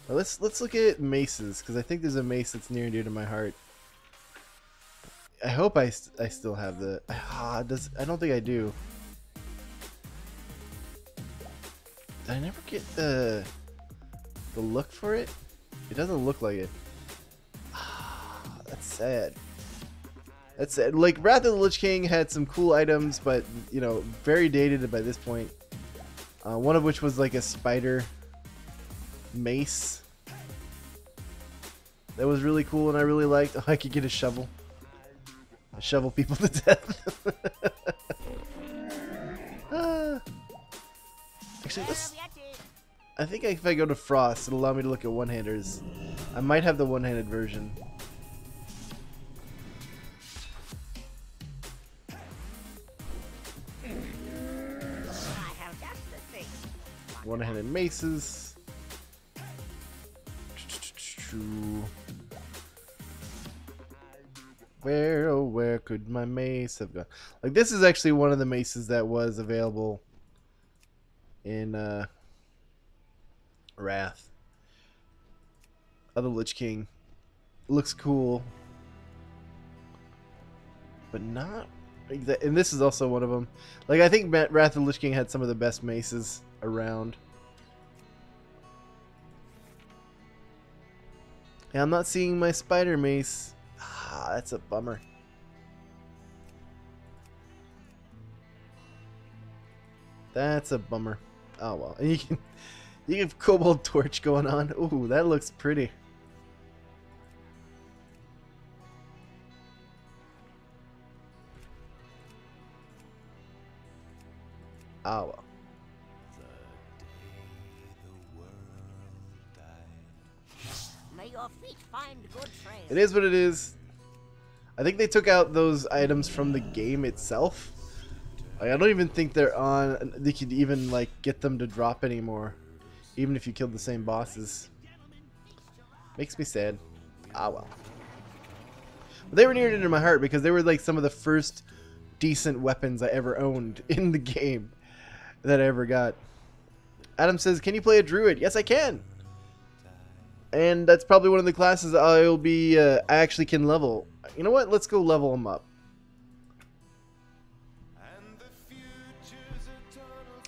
S1: Let's look at maces, because I think there's a mace that's near and dear to my heart. I hope I still have the... I don't think I do. Did I never get the look for it? It doesn't look like it. That's sad. That's it. Like, Wrath of the Lich King had some cool items, but, you know, very dated by this point. One of which was like a spider mace. That was really cool and I really liked. Oh, I could get a shovel. Shovel people to death. Actually, I think if I go to Frost, it'll allow me to look at one-handers. I might have the one-handed version. One-handed maces. Where, oh, where could my mace have gone? Like, this is actually one of the maces that was available in Wrath of the Lich King. Looks cool, but not. And this is also one of them. Like, I think Wrath of the Lich King had some of the best maces around. And I'm not seeing my spider mace. Ah, that's a bummer. That's a bummer. Oh well. And you have Cobalt Torch going on. Ooh, that looks pretty. Oh well.
S7: Your feet find good trail.
S1: It is what it is. I think they took out those items from the game itself. Like, I don't even think they're on. They could even like get them to drop anymore, even if you killed the same bosses. Makes me sad. Ah well. But they were near and dear to my heart because they were like some of the first decent weapons I ever owned in the game that I ever got. Adam says, "Can you play a druid?" Yes, I can. And that's probably one of the classes I'll be, I actually can level. You know what? Let's go level them up.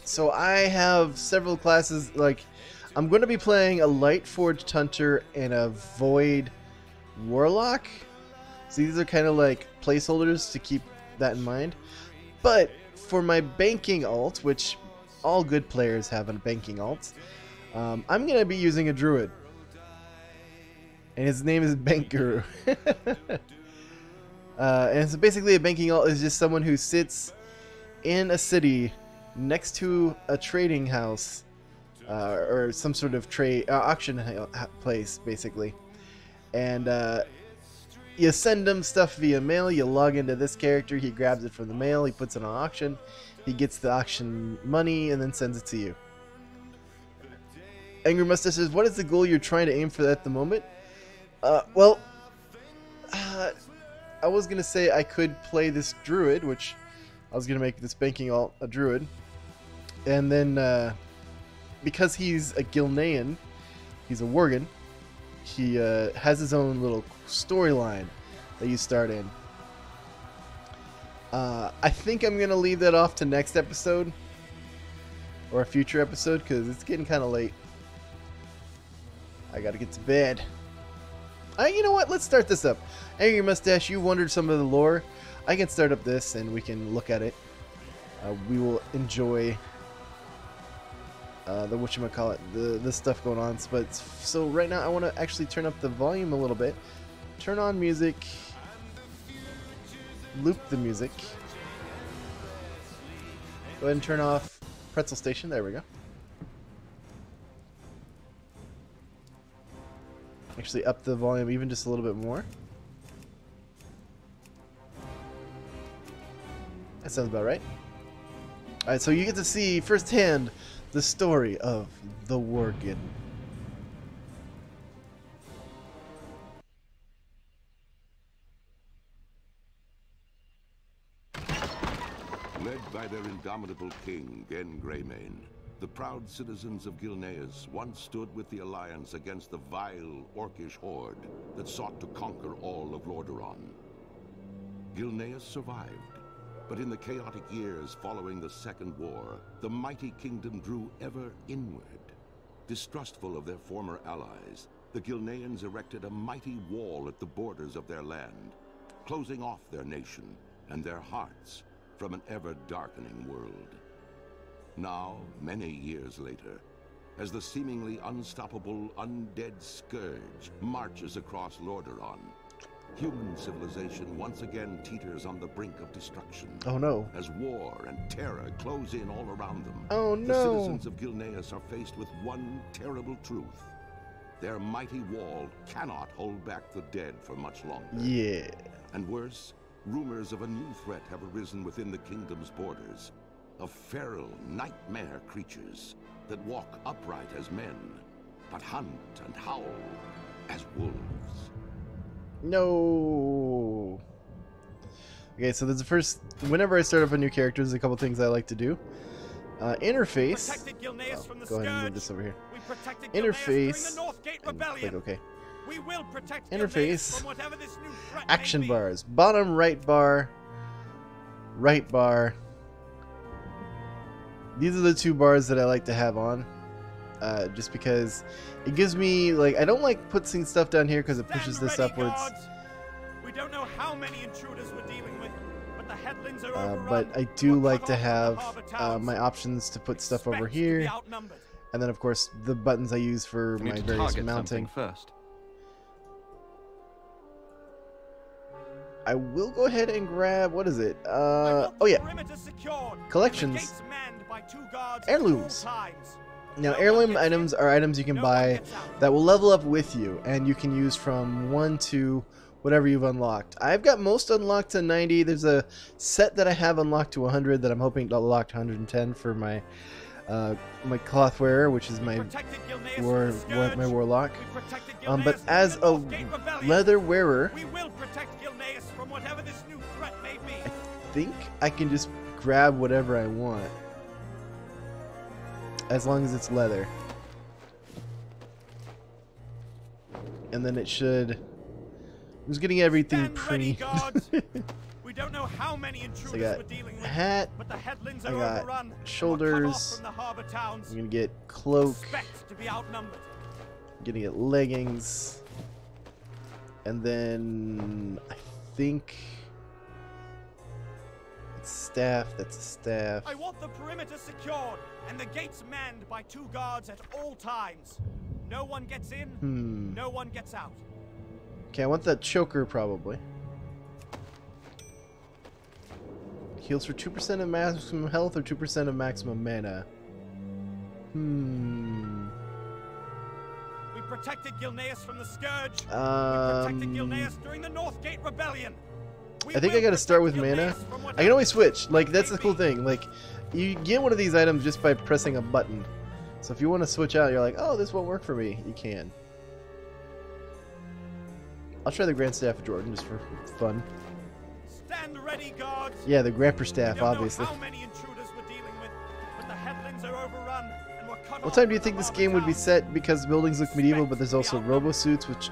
S1: So I have several classes, like, I'm going to be playing a Light Forged Hunter and a Void Warlock. So these are kind of like placeholders to keep that in mind. But for my banking alt, which all good players have a banking alt, I'm going to be using a druid. And his name is Bank Guru. And so basically a banking alt is just someone who sits in a city next to a trading house or some sort of trade auction place, basically. And you send him stuff via mail. You log into this character. He grabs it from the mail. He puts it on auction. He gets the auction money and then sends it to you. Angry Mustache says, what is the goal you're trying to aim for at the moment? Well, I was going to say I could play this druid, which I was going to make this banking alt a druid. And then, because he's a Gilnean, he's a Worgen, he has his own little storyline that you start in. I think I'm going to leave that off to next episode, or a future episode, because it's getting kind of late. I got to get to bed. You know what? Let's start this up. Angry Mustache, you wondered some of the lore. I can start up this and we can look at it. We will enjoy the whatchamacallit, the stuff going on. But so right now I want to actually turn up the volume a little bit. Turn on music. Loop the music. Go ahead and turn off Pretzel Station. There we go. Actually up the volume even just a little bit more. That sounds about right. Alright, so you get to see firsthand the story of the Worgen.
S8: Led by their indomitable king, Gen Greymane, the proud citizens of Gilneas once stood with the Alliance against the vile, orcish horde that sought to conquer all of Lordaeron. Gilneas survived, but in the chaotic years following the Second War, the mighty kingdom drew ever inward. Distrustful of their former allies, the Gilneans erected a mighty wall at the borders of their land. closing off their nation and their hearts from an ever-darkening world. Now, many years later, as the seemingly unstoppable undead scourge marches across Lordaeron, human civilization once again teeters on the brink of destruction.
S1: Oh no.
S8: As war and terror close in all around them,
S1: Oh
S8: the
S1: no.
S8: citizens of Gilneas are faced with one terrible truth. Their mighty wall cannot hold back the dead for much longer.
S1: Yeah.
S8: And worse, rumors of a new threat have arisen within the kingdom's borders, of feral nightmare creatures that walk upright as men, but hunt and howl as wolves.
S1: No. Okay, so there's the first. Whenever I start up a new character, there's a couple things I like to do. Interface. Go ahead and move this over here. Interface. And click OK.
S9: We will protect
S1: Interface.
S9: from whatever this new threat
S1: Action
S9: may be.
S1: bars. Bottom right bar. Right bar. These are the two bars that I like to have on. Just because it gives me, like, I don't like putting stuff down here because it pushes this upwards.
S9: We don't know how many intruders we're dealing with, but the headlands are overrun.
S1: But I do
S9: We're
S1: like
S9: cut
S1: to
S9: off from the
S1: have
S9: harbour towns.
S1: my options to put stuff over
S9: Expect to be
S1: here.
S9: outnumbered.
S1: And then, of course, the buttons I use for
S10: We need
S1: my
S10: to
S1: various
S10: target
S1: mounting.
S10: something first.
S1: I will go ahead and grab, what is it?
S9: I want
S1: Oh
S9: the
S1: yeah,
S9: perimeter secured, and the
S1: collections.
S9: gates manned by 2 guards at
S1: Heirlooms.
S9: all times.
S1: Now,
S9: No one
S1: heirloom
S9: gets
S1: items
S9: in,
S1: are items you can
S9: no one
S1: buy
S9: gets out.
S1: that will level up with you, and you can use from 1 to whatever you've unlocked. I've got most unlocked to 90. There's a set that I have unlocked to 100 that I'm hoping to unlock to 110 for my my cloth wearer, which is my
S9: Protected Gilneas from the scourge.
S1: my warlock.
S9: We protected
S1: But
S9: Gilneas
S1: as
S9: from the
S1: a
S9: North Gate Rebellion.
S1: leather wearer,
S9: We will protect Gilneas from whatever this new threat may be.
S1: I think I can just grab whatever I want, as long as it's leather. And then it should. I'm just getting everything
S9: Stand ready,
S1: pre.
S9: guards. We don't know how many intruders
S1: So I got
S9: we're dealing with,
S1: hat.
S9: but the headlands
S1: I
S9: are
S1: got
S9: overrun. and we're cut off
S1: shoulders.
S9: from the harbor towns.
S1: I'm gonna get cloak.
S9: Expect to be outnumbered.
S1: Gonna get leggings. And then I think it's staff. That's a staff.
S9: I want the perimeter secured and the gates manned by 2 guards at all times. No one gets in, no one gets out.
S1: Okay, I want that choker probably. Heals for 2% of maximum health or 2% of maximum mana.
S9: We protected Gilneas from the scourge. We protected Gilneas during the North Gate Rebellion. We
S1: I think
S9: will
S1: I gotta start with
S9: protect
S1: mana.
S9: Gilneas from
S1: I
S9: whatever
S1: can always
S9: this new
S1: switch. Like,
S9: threat
S1: that's
S9: may
S1: the cool
S9: be.
S1: thing. Like, you get one of these items just by pressing a button. So if you want to switch out, you're like, oh, this won't work for me. You can. I'll try the Grand Staff of Jordan just for fun.
S9: Stand ready, guards.
S1: Yeah, the Grapper Staff,
S9: We don't
S1: obviously.
S9: know how many intruders we're dealing with, but the headlands are overrun and we're cut
S1: What
S9: off
S1: time do you
S9: from
S1: think
S9: the
S1: this
S9: harbor
S1: game would be
S9: towns.
S1: set? Because buildings look medieval, but there's also robo-suits, which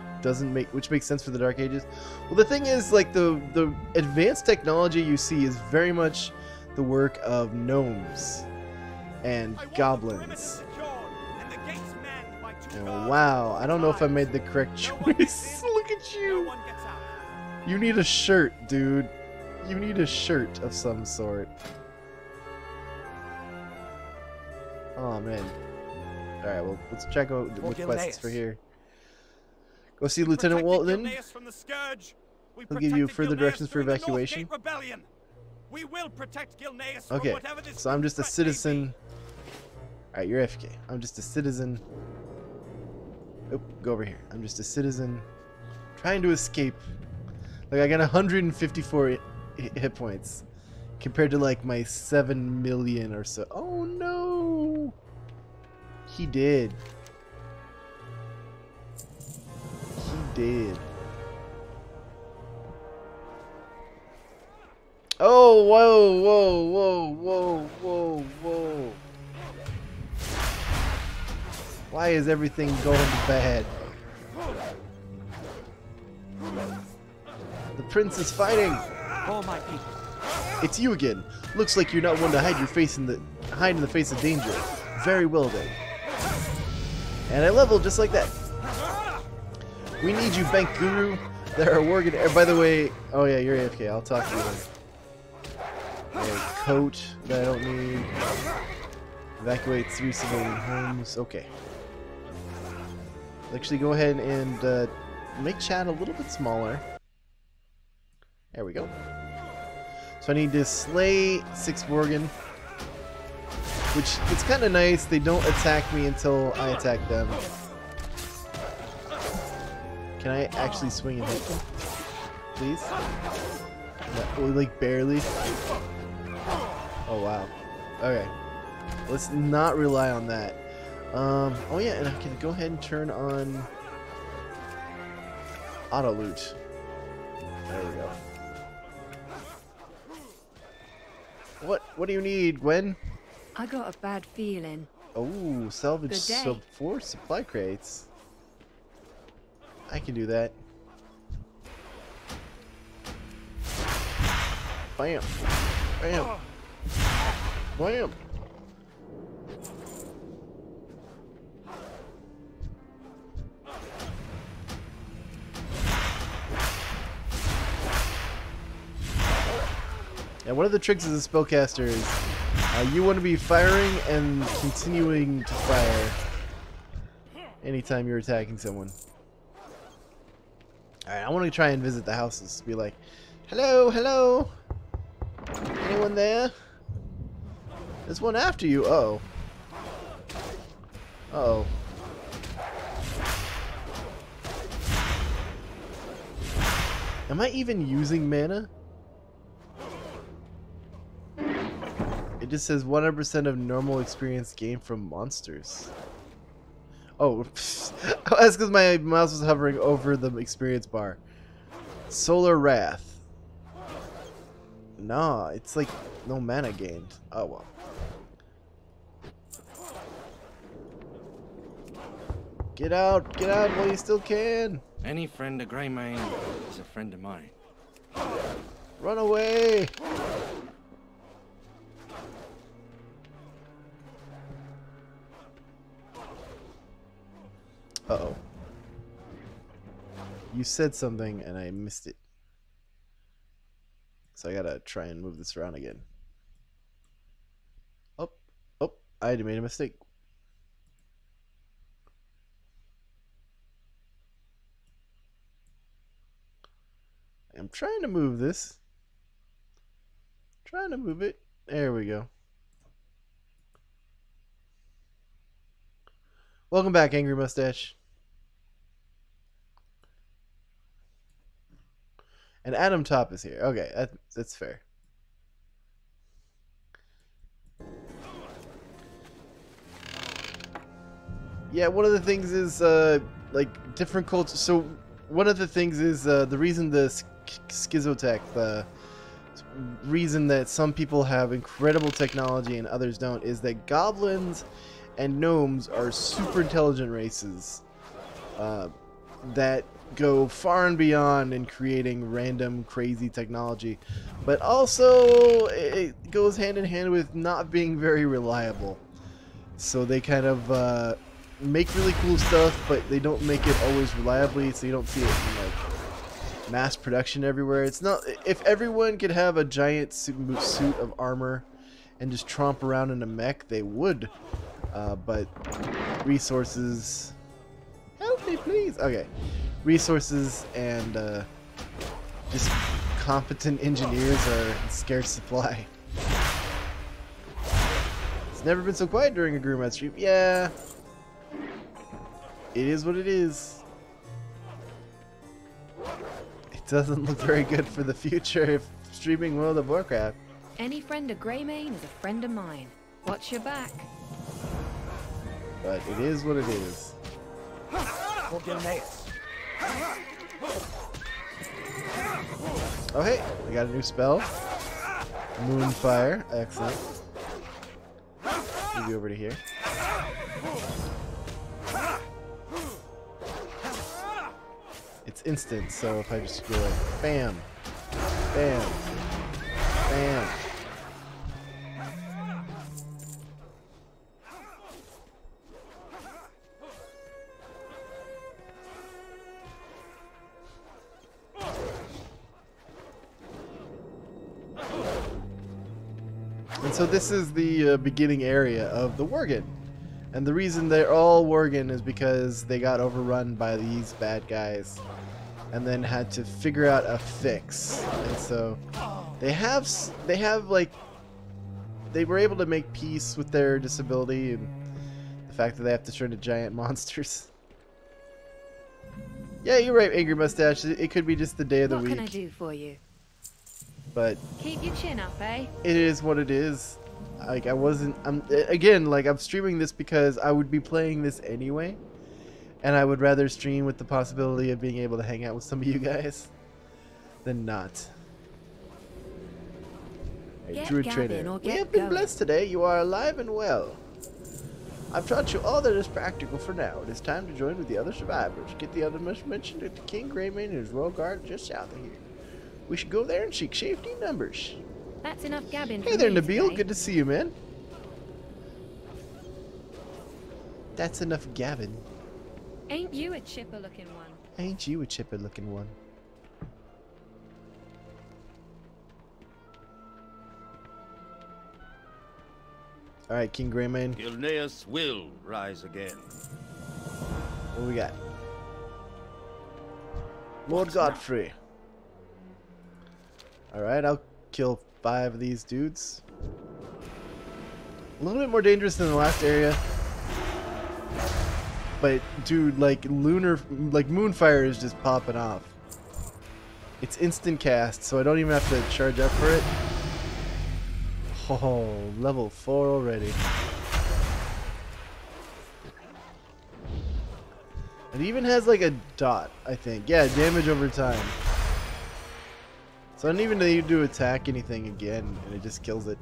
S1: makes sense for the Dark Ages. Well, the thing is, like, the advanced technology you see is very much the work of gnomes and
S9: I want the perimeter
S1: goblins.
S9: secured and the gates manned by 2
S1: And
S9: guards
S1: wow,
S9: at
S1: I don't know
S9: all
S1: if I
S9: times.
S1: made the correct
S9: No one gets
S1: choice.
S9: in,
S1: Look at
S9: No
S1: you.
S9: one gets out.
S1: You need a shirt, dude. You need a shirt of some sort. Oh man. Alright, well, let's check out the quests for here. Go see Lieutenant
S9: Protected
S1: Walton.
S9: Gilneas from the scourge. We
S1: He'll give you
S9: protected
S1: further
S9: Gilneas
S1: directions for
S9: during the North
S1: evacuation.
S9: Gate Rebellion. We will protect Gilneas from
S1: Okay,
S9: whatever this
S1: so I'm
S9: new
S1: just a
S9: threat may be.
S1: citizen. Alright, you're FK. I'm just a citizen. Oh, go over here. I'm just a citizen trying to escape. Like, I got 154 hit points compared to like my 7 million or so. Oh no! He did. He did. Oh, whoa, whoa, whoa, whoa, whoa, whoa. Why is everything going bad? The prince is fighting.
S10: For my people.
S1: It's you again. Looks like you're not one to hide in the face of danger. Very well then. And I leveled just like that. We need you, Bank Guru. There are Worgen. By the way, oh yeah, you're AFK. I'll talk to you later. Okay, coat that I don't need. Evacuate 3 civilian homes. Okay. Actually, go ahead and make chat a little bit smaller. There we go. So I need to slay 6 Worgen. Which, it's kind of nice. They don't attack me until I attack them. Can I actually swing and hit them? Please? No, like, barely? Oh, wow. Okay. Let's not rely on that. Oh yeah, and I can go ahead and turn on auto loot. There we go. What do you need, Gwen?
S4: I got a bad feeling.
S1: Oh, salvage
S4: Good day.
S1: sub 4 supply crates. I can do that. Bam. Bam. Bam. And one of the tricks as a spellcaster is you want to be firing and continuing to fire anytime you're attacking someone. Alright, I want to try and visit the houses. Be like, hello, hello. Anyone there? There's one after you. Uh-oh. Uh-oh. Am I even using mana? It just says 100% of normal experience gained from monsters. Oh, that's because my mouse was hovering over the experience bar. Solar Wrath. Nah, it's like no mana gained. Oh well. Get out while you still can.
S10: Any friend of Greymane is a friend of mine.
S1: Run away. Uh-oh. You said something and I missed it. So I gotta try and move this around again. Oh, I made a mistake. I'm trying to move this. Trying to move it. There we go. Welcome back, Angry Mustache. And Adam Top is here. Okay, that's fair. Yeah, one of the things is like different cultures. So one of the things is the reason the schizotech, the reason that some people have incredible technology and others don't, is that goblins and gnomes are super intelligent races that go far and beyond in creating random crazy technology, but also it goes hand in hand with not being very reliable. So they kind of make really cool stuff, but they don't make it always reliably, so you don't see it in like mass production everywhere. It's not, if everyone could have a giant suit of armor and just tromp around in a mech, they would. But resources, help me please. Okay, resources and just competent engineers are in scarce supply. It's never been so quiet during a GuruMatt stream. Yeah, it is what it is. It doesn't look very good for the future if streaming World of Warcraft.
S4: Any friend of Greymane is a friend of mine. Watch your back.
S1: But it is what it is. Oh hey, we got a new spell. Moonfire, excellent. Move you over to here. It's instant, so if I just go like bam, bam, bam. And so this is the beginning area of the Worgen. And the reason they're all Worgen is because they got overrun by these bad guys and then had to figure out a fix. And so they have like, they were able to make peace with their disability and the fact that they have to turn to giant monsters. Yeah, you're right, Angry Mustache. It could be just the day of the week.
S4: What can I do for you?
S1: But
S4: keep your chin up, eh?
S1: it is what it is. Like, I'm streaming this because I would be playing this anyway, and I would rather stream with the possibility of being able to hang out with some of you guys than not. Hey, Druid Trader, we have been blessed today. You are alive and well. I've taught you all that is practical for now. It is time to join with the other survivors. Get the other much mentioned at the King Greymane and his royal guard just south of here. We should go there and seek safety in numbers.
S4: That's enough gabbing.
S1: Hey there, Nabil. Good to see you, man. That's enough gabbing.
S4: Ain't you a chipper looking one?
S1: Ain't you a chipper looking one? Alright, King Greymane.
S11: Gilneas will rise again.
S1: What we got? Lord Godfrey. Alright, I'll kill 5 of these dudes. A little bit more dangerous than the last area. But dude, like Moonfire is just popping off. It's instant cast, so I don't even have to charge up for it. Oh, level 4 already. It even has like a dot, I think. Yeah, damage over time. So I don't even need to attack anything again, and it just kills it.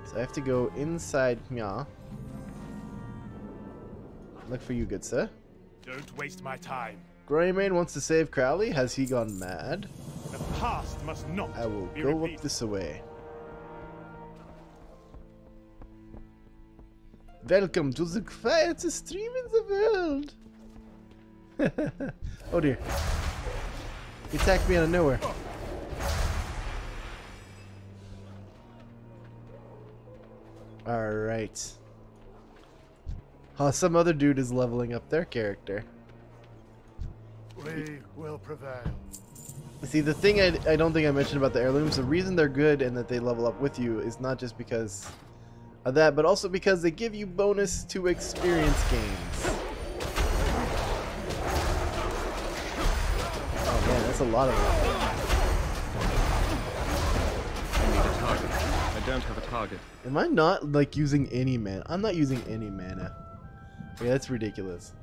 S1: So I have to go inside here. Look for you, good sir.
S5: Don't waste my time.
S1: Greymane wants to save Crowley. Has he gone mad?
S5: The past must not
S1: I will
S5: be
S1: go
S5: repeated.
S1: up this way. Welcome to the quietest stream in the world. Oh dear. He attacked me out of nowhere. Alright. Oh, some other dude is leveling up their character.
S5: We will prevail.
S1: See, the thing I don't think I mentioned about the heirlooms, the reason they're good and that they level up with you is not just because of that, but also because they give you bonus to experience gains. Oh man, that's a lot of them.
S10: I need a target. I don't have a target.
S1: Am I not like using any mana? I'm not using any mana. Yeah, that's ridiculous.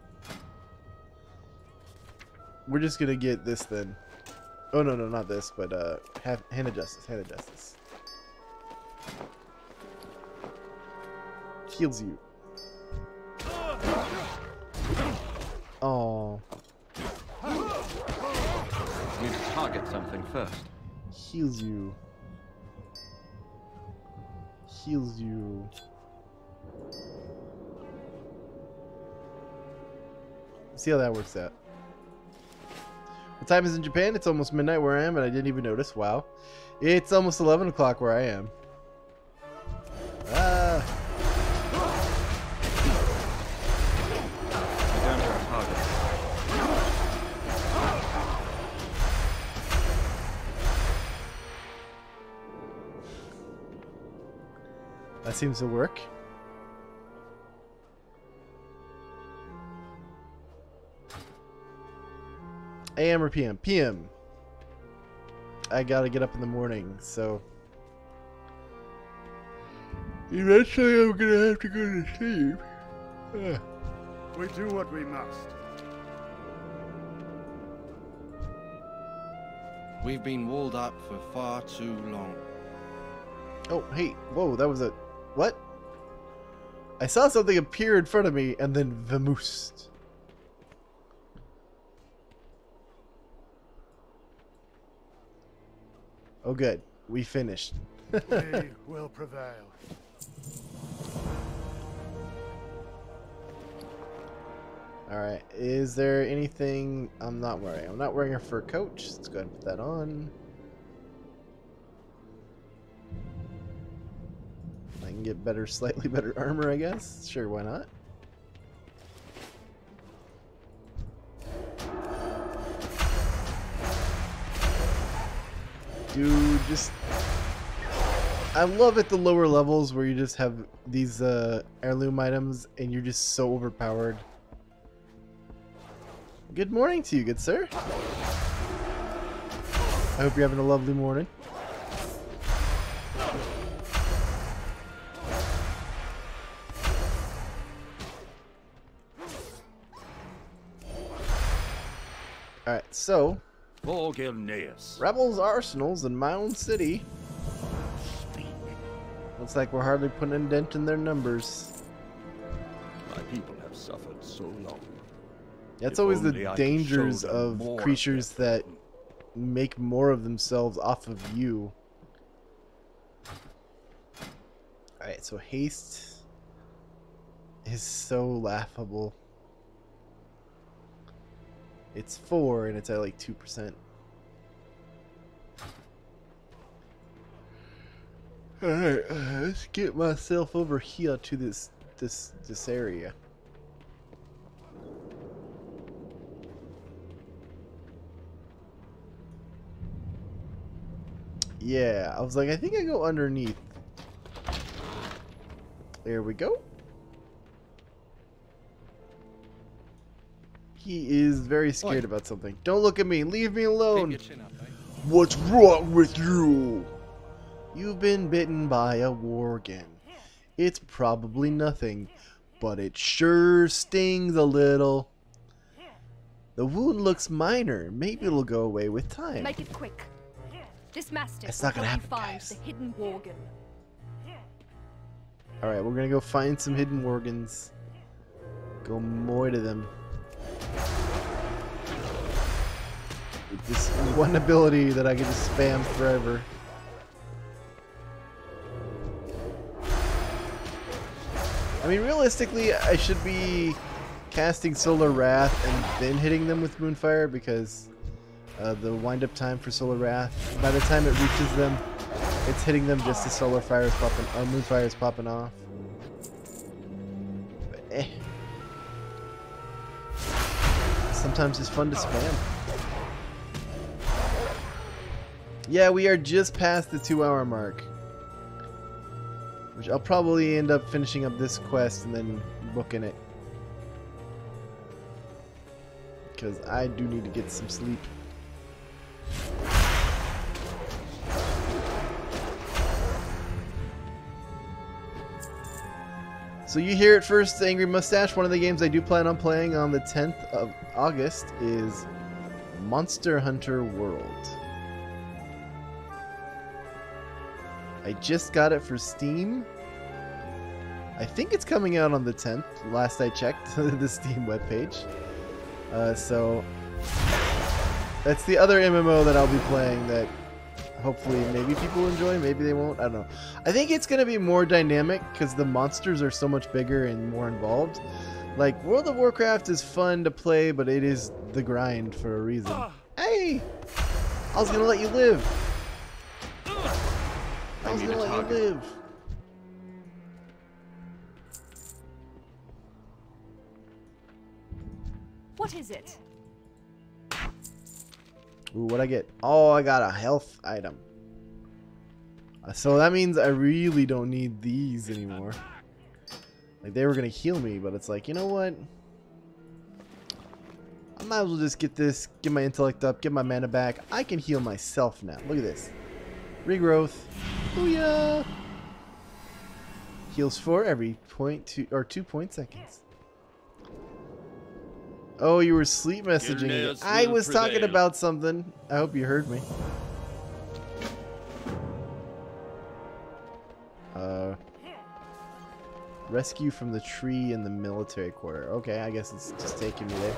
S1: We're just gonna get this then. Oh no, no, not this, but Hand of Justice. Hand of Justice heals you. Oh.
S10: Need to target something first.
S1: Heals you. Heals you. See how that works out. What time is in Japan? It's almost midnight where I am, and I didn't even notice. Wow. It's almost 11 o'clock where I am. Ah.
S10: I don't have a target.
S1: That seems to work. AM or PM? PM. I gotta get up in the morning, so eventually I'm gonna have to go to sleep.
S5: We do what we must.
S10: We've been walled up for far too long.
S1: Oh, hey, whoa, that was a... what? I saw something appear in front of me and then vamoosed. Oh good, we finished.
S5: We will prevail.
S1: Alright, is there anything I'm not wearing? I'm not wearing a fur coat. Let's go ahead and put that on. I can get better, slightly better armor, I guess. Sure, why not? Dude, just... I love at the lower levels where you just have these heirloom items and you're just so overpowered. Good morning to you, good sir. I hope you're having a lovely morning. Alright, so...
S11: For Gilneas.
S1: Rebels' arsenals in my own city. Looks like we're hardly putting a dent in their numbers.
S11: My people have suffered so long.
S1: That's always the dangers of creatures that make more of themselves off of you. Alright, so haste is so laughable. It's 4 and it's at like 2%. Alright, let's get myself over here to this area. Yeah, I was like, I think I go underneath. There we go. He is very scared about something. Don't look at me. Leave me alone. What's wrong with you? You've been bitten by a worgen. It's probably nothing, but it sure stings a little. The wound looks minor. Maybe it'll go away with time.
S4: Make it quick. This mastiff
S1: It's not gonna
S4: will help
S1: happen,
S4: you find
S1: guys.
S4: the hidden worgen.
S1: Alright, we're gonna go find some hidden worgens. Go more to them. With this one ability that I can just spam forever. I mean, realistically, I should be casting Solar Wrath and then hitting them with Moonfire because the wind-up time for Solar Wrath, by the time it reaches them, it's hitting them just as Solar Fire is popping, or Moonfire is popping off. But sometimes it's fun to spam. Yeah, we are just past the 2-hour mark. Which I'll probably end up finishing up this quest and then booking it. Because I do need to get some sleep. So you hear it first, Angry Mustache. One of the games I do plan on playing on the 10th of August is Monster Hunter World. I just got it for Steam. I think it's coming out on the 10th, last I checked the Steam webpage. So that's the other MMO that I'll be playing that hopefully maybe people enjoy, maybe they won't, I don't know. I think it's going to be more dynamic because the monsters are so much bigger and more involved. Like, World of Warcraft is fun to play, but it is the grind for a reason. Hey! I was going to let you live. I was gonna let you live.
S4: What is it?
S1: Ooh, what'd I get? Oh, I got a health item. So that means I really don't need these anymore. Like, they were gonna heal me, but it's like, you know what? I might as well just get this, get my intellect up, get my mana back. I can heal myself now. Look at this. Regrowth. Booyah! Heals 4 every 2 seconds. Oh, you were sleep messaging. I was talking about something. I hope you heard me. Rescue from the tree in the military quarter. Okay, I guess it's just taking me there.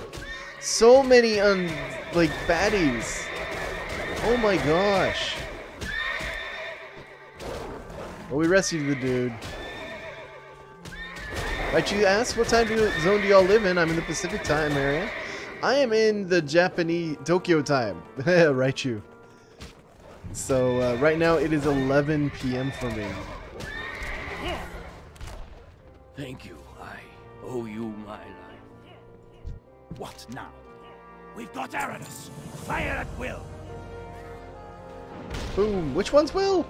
S1: So many like baddies. Oh my gosh. Well, we rescued the dude. Right, you asked what time zone do y'all live in? I'm in the Pacific time area. I am in the Japanese Tokyo time. Right, you. So right now it is 11 p.m. for me.
S11: Thank you. I owe you my life.
S9: What now? We've got Arados. Fire at will.
S1: Boom. Which one's Will?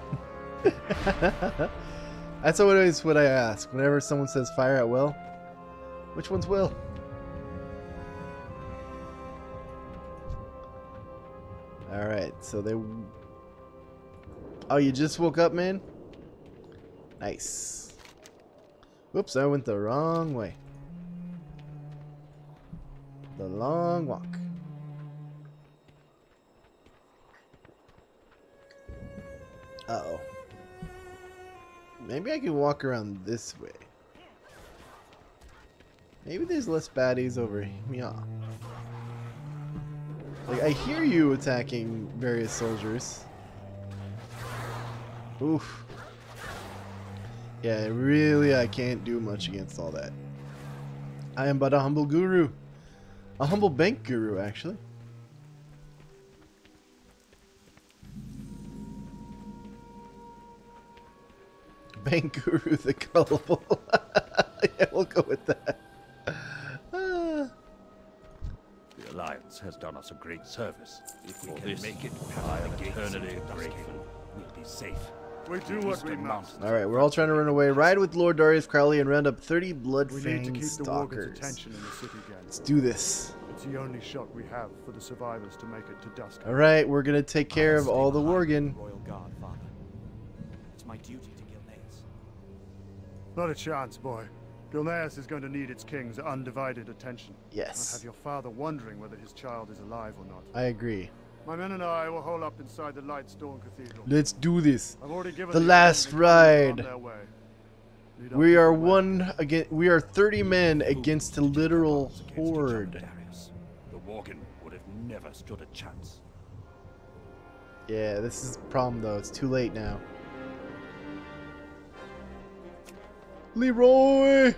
S1: That's always what I ask. Whenever someone says fire at will, which one's Will? Alright, so they... Oh, you just woke up, man? Nice. Whoops, I went the wrong way. The long walk. Uh-oh. Maybe I can walk around this way. Maybe there's less baddies over here. Like, I hear you attacking various soldiers. Oof. Yeah, really, I can't do much against all that. I am but a humble guru. A humble bank guru, actually. Bank guru the gullible. Yeah, we'll go with that.
S11: The Alliance has done us a great service. If we can make it past the gates eternally grateful, we'll be safe.
S5: We do what we must.
S1: Alright, we're all trying to run away. Ride with Lord Darius Crowley and round up 30 blood-fanged stalkers. Let's do this.
S5: It's the only shot we have for the survivors to make it to dusk.
S1: Alright, we're gonna take care of all the Worgen.
S9: Royal Guard, Father. It's my duty to Gilneas.
S5: Not a chance, boy. Gilneas is going to need its king's undivided attention.
S1: Yes.
S5: I'll have your father wondering whether his child is alive or not.
S1: I agree.
S5: My men and I will hole up inside the Lightstone Cathedral.
S1: Let's do this.
S5: I've already given
S1: The last ride. We are
S5: we
S1: are 30 men against a literal horde.
S11: The Worgen would have never stood a chance.
S1: Yeah, this is the problem though. It's too late now. Leroy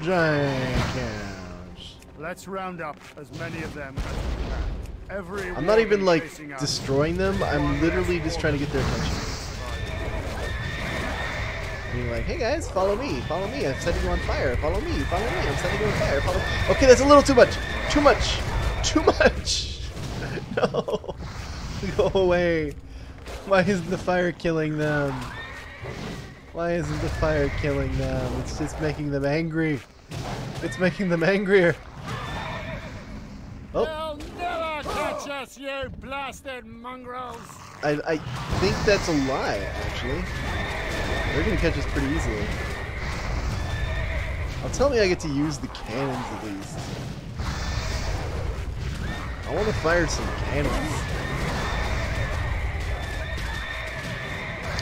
S1: Jenkins.
S5: Let's round up as many of them as we can.
S1: I'm not even like destroying them. I'm literally just trying to get their attention. Being like, hey guys, follow me, follow me. I'm setting you on fire. Follow me, follow me. I'm setting you on fire. Follow. Okay, that's a little too much. Too much. Too much. No. Go away. Why isn't the fire killing them? Why isn't the fire killing them? It's just making them angry. It's making them angrier. Oh.
S12: They'll never catch us, you blasted mongrels!
S1: I think that's a lie, actually. They're gonna catch us pretty easily. Oh, tell me I get to use the cannons at least. I want to fire some cannons.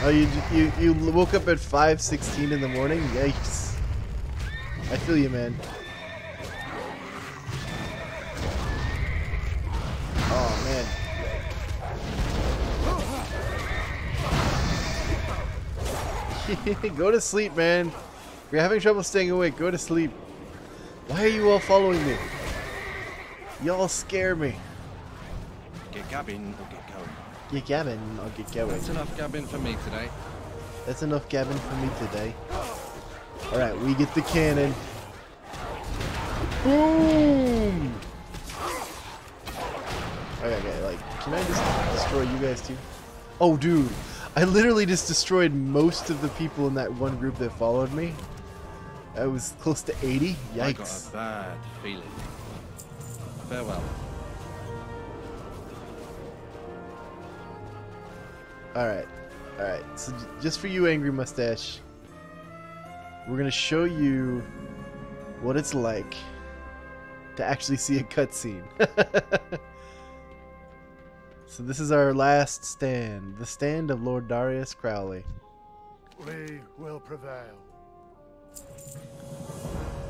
S1: Oh, you woke up at 5:16 in the morning? Yikes. I feel you, man. Oh, man. Go to sleep, man. If you're having trouble staying awake, go to sleep. Why are you all following me? Y'all scare me.
S10: Get gabbing or get going.
S1: Get gabbing or get going.
S10: That's enough gabbing for me today.
S1: That's enough gabbing for me today. Alright, we get the cannon. Boom! Okay, like, can I just destroy you guys too? Oh, dude. I literally just destroyed most of the people in that one group that followed me. I was close to 80. Yikes.
S10: I got a bad feeling. Farewell.
S1: Alright. Alright. So just for you, Angry Mustache, we're going to show you what it's like to actually see a cutscene. So this is our last stand. The stand of Lord Darius Crowley.
S5: We will prevail.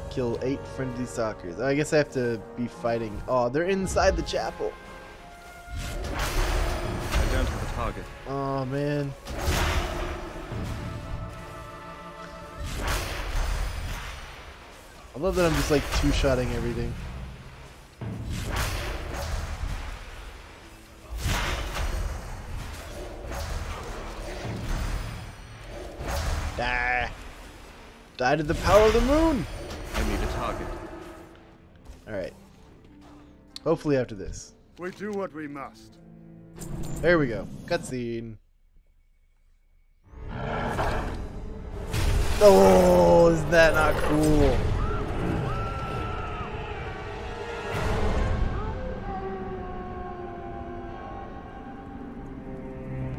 S1: Kill 8 friendly stalkers. I guess I have to be fighting. Oh, they're inside the chapel.
S10: I don't have a target.
S1: Oh, man. I love that I'm just like two-shotting everything. Die! Die to the power of the moon!
S11: I need a target.
S1: Alright. Hopefully after this.
S12: We do what we must.
S1: There we go. Cutscene. Oh, is that not cool?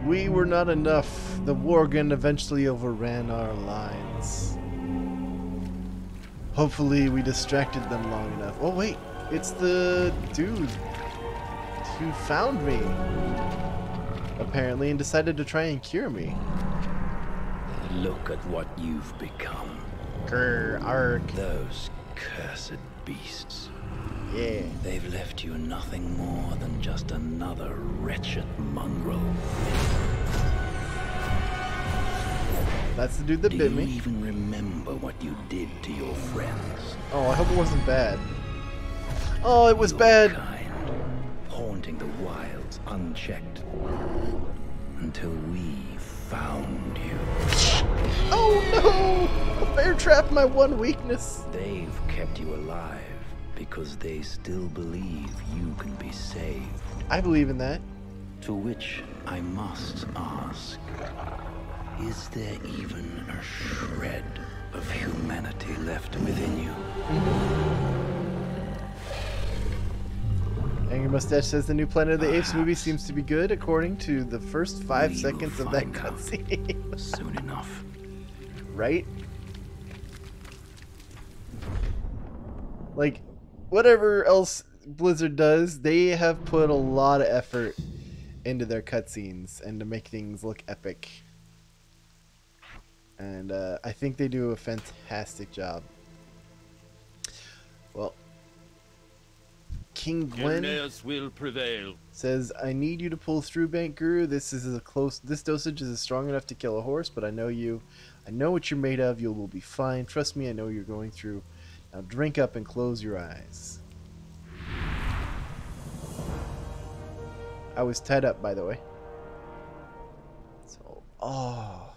S1: We were not enough. The Worgen eventually overran our lines. Hopefully we distracted them long enough. Oh wait, it's the dude who found me, apparently, and decided to try and cure me.
S13: Look at what you've become.
S1: Grr, arg.
S13: Those cursed beasts.
S1: Yeah.
S13: They've left you nothing more than just another wretched mongrel.
S1: That's the dude that bit me.
S13: Do you even remember what you did to your friends?
S1: Oh, I hope it wasn't bad. Oh, it was bad.
S13: Kind, haunting the wilds unchecked until we found you.
S1: Oh no! A bear trapped my one weakness.
S13: They've kept you alive because they still believe you can be saved.
S1: I believe in that.
S13: To which I must ask, is there even a shred of humanity left within you?
S1: Angry Mustache says the new Planet of the Apes movie seems to be good according to the first 5 seconds of that cutscene.
S13: Soon enough.
S1: Right? Like, whatever else Blizzard does, they have put a lot of effort into their cutscenes and to make things look epic. And I think they do a fantastic job. Well, King Gwen
S11: will prevail.
S1: says, I need you to pull through, Bank Guru. This dosage is strong enough to kill a horse, but I know you. I know what you're made of. You will be fine. Trust me, I know what you're going through. Now drink up and close your eyes. I was tied up, by the way. So, oh.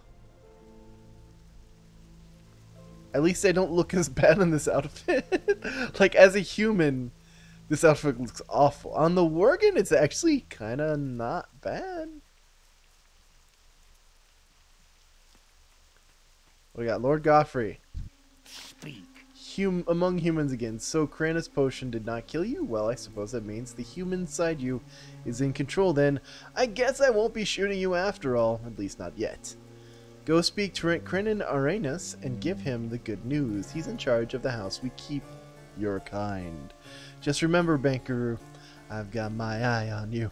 S1: At least I don't look as bad in this outfit. Like, as a human, this outfit looks awful. On the Worgen, it's actually kind of not bad. We got Lord Godfrey.
S12: Speak.
S1: Among humans again. So Kranis' potion did not kill you? Well, I suppose that means the human inside you is in control then. I guess I won't be shooting you after all. At least not yet. Go speak to Krenin Arenas and give him the good news. He's in charge of the house we keep. Your kind. Just remember, Banker, I've got my eye on you.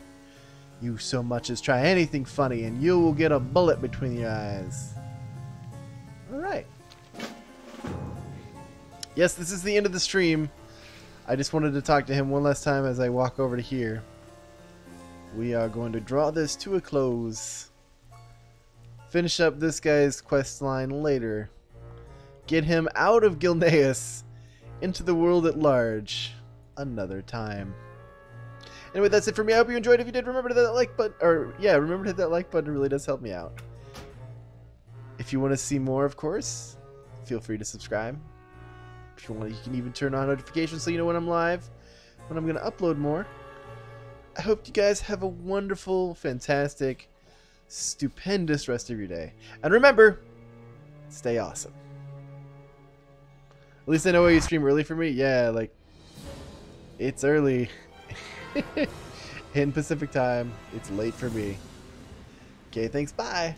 S1: You so much as try anything funny and you will get a bullet between your eyes. Alright. Yes, this is the end of the stream. I just wanted to talk to him one last time as I walk over to here. We are going to draw this to a close. Finish up this guy's quest line later. Get him out of Gilneas into the world at large another time. Anyway, that's it for me. I hope you enjoyed. If you did, remember to hit that like button, remember to hit that like button. It really does help me out. If you want to see more, of course, feel free to subscribe. If you want, you can even turn on notifications so you know when I'm live, when I'm going to upload more. I hope you guys have a wonderful, fantastic, stupendous rest of your day. And remember, stay awesome. At least I know why you stream early for me. Yeah, like, it's early. In Pacific time. It's late for me. Okay, thanks. Bye.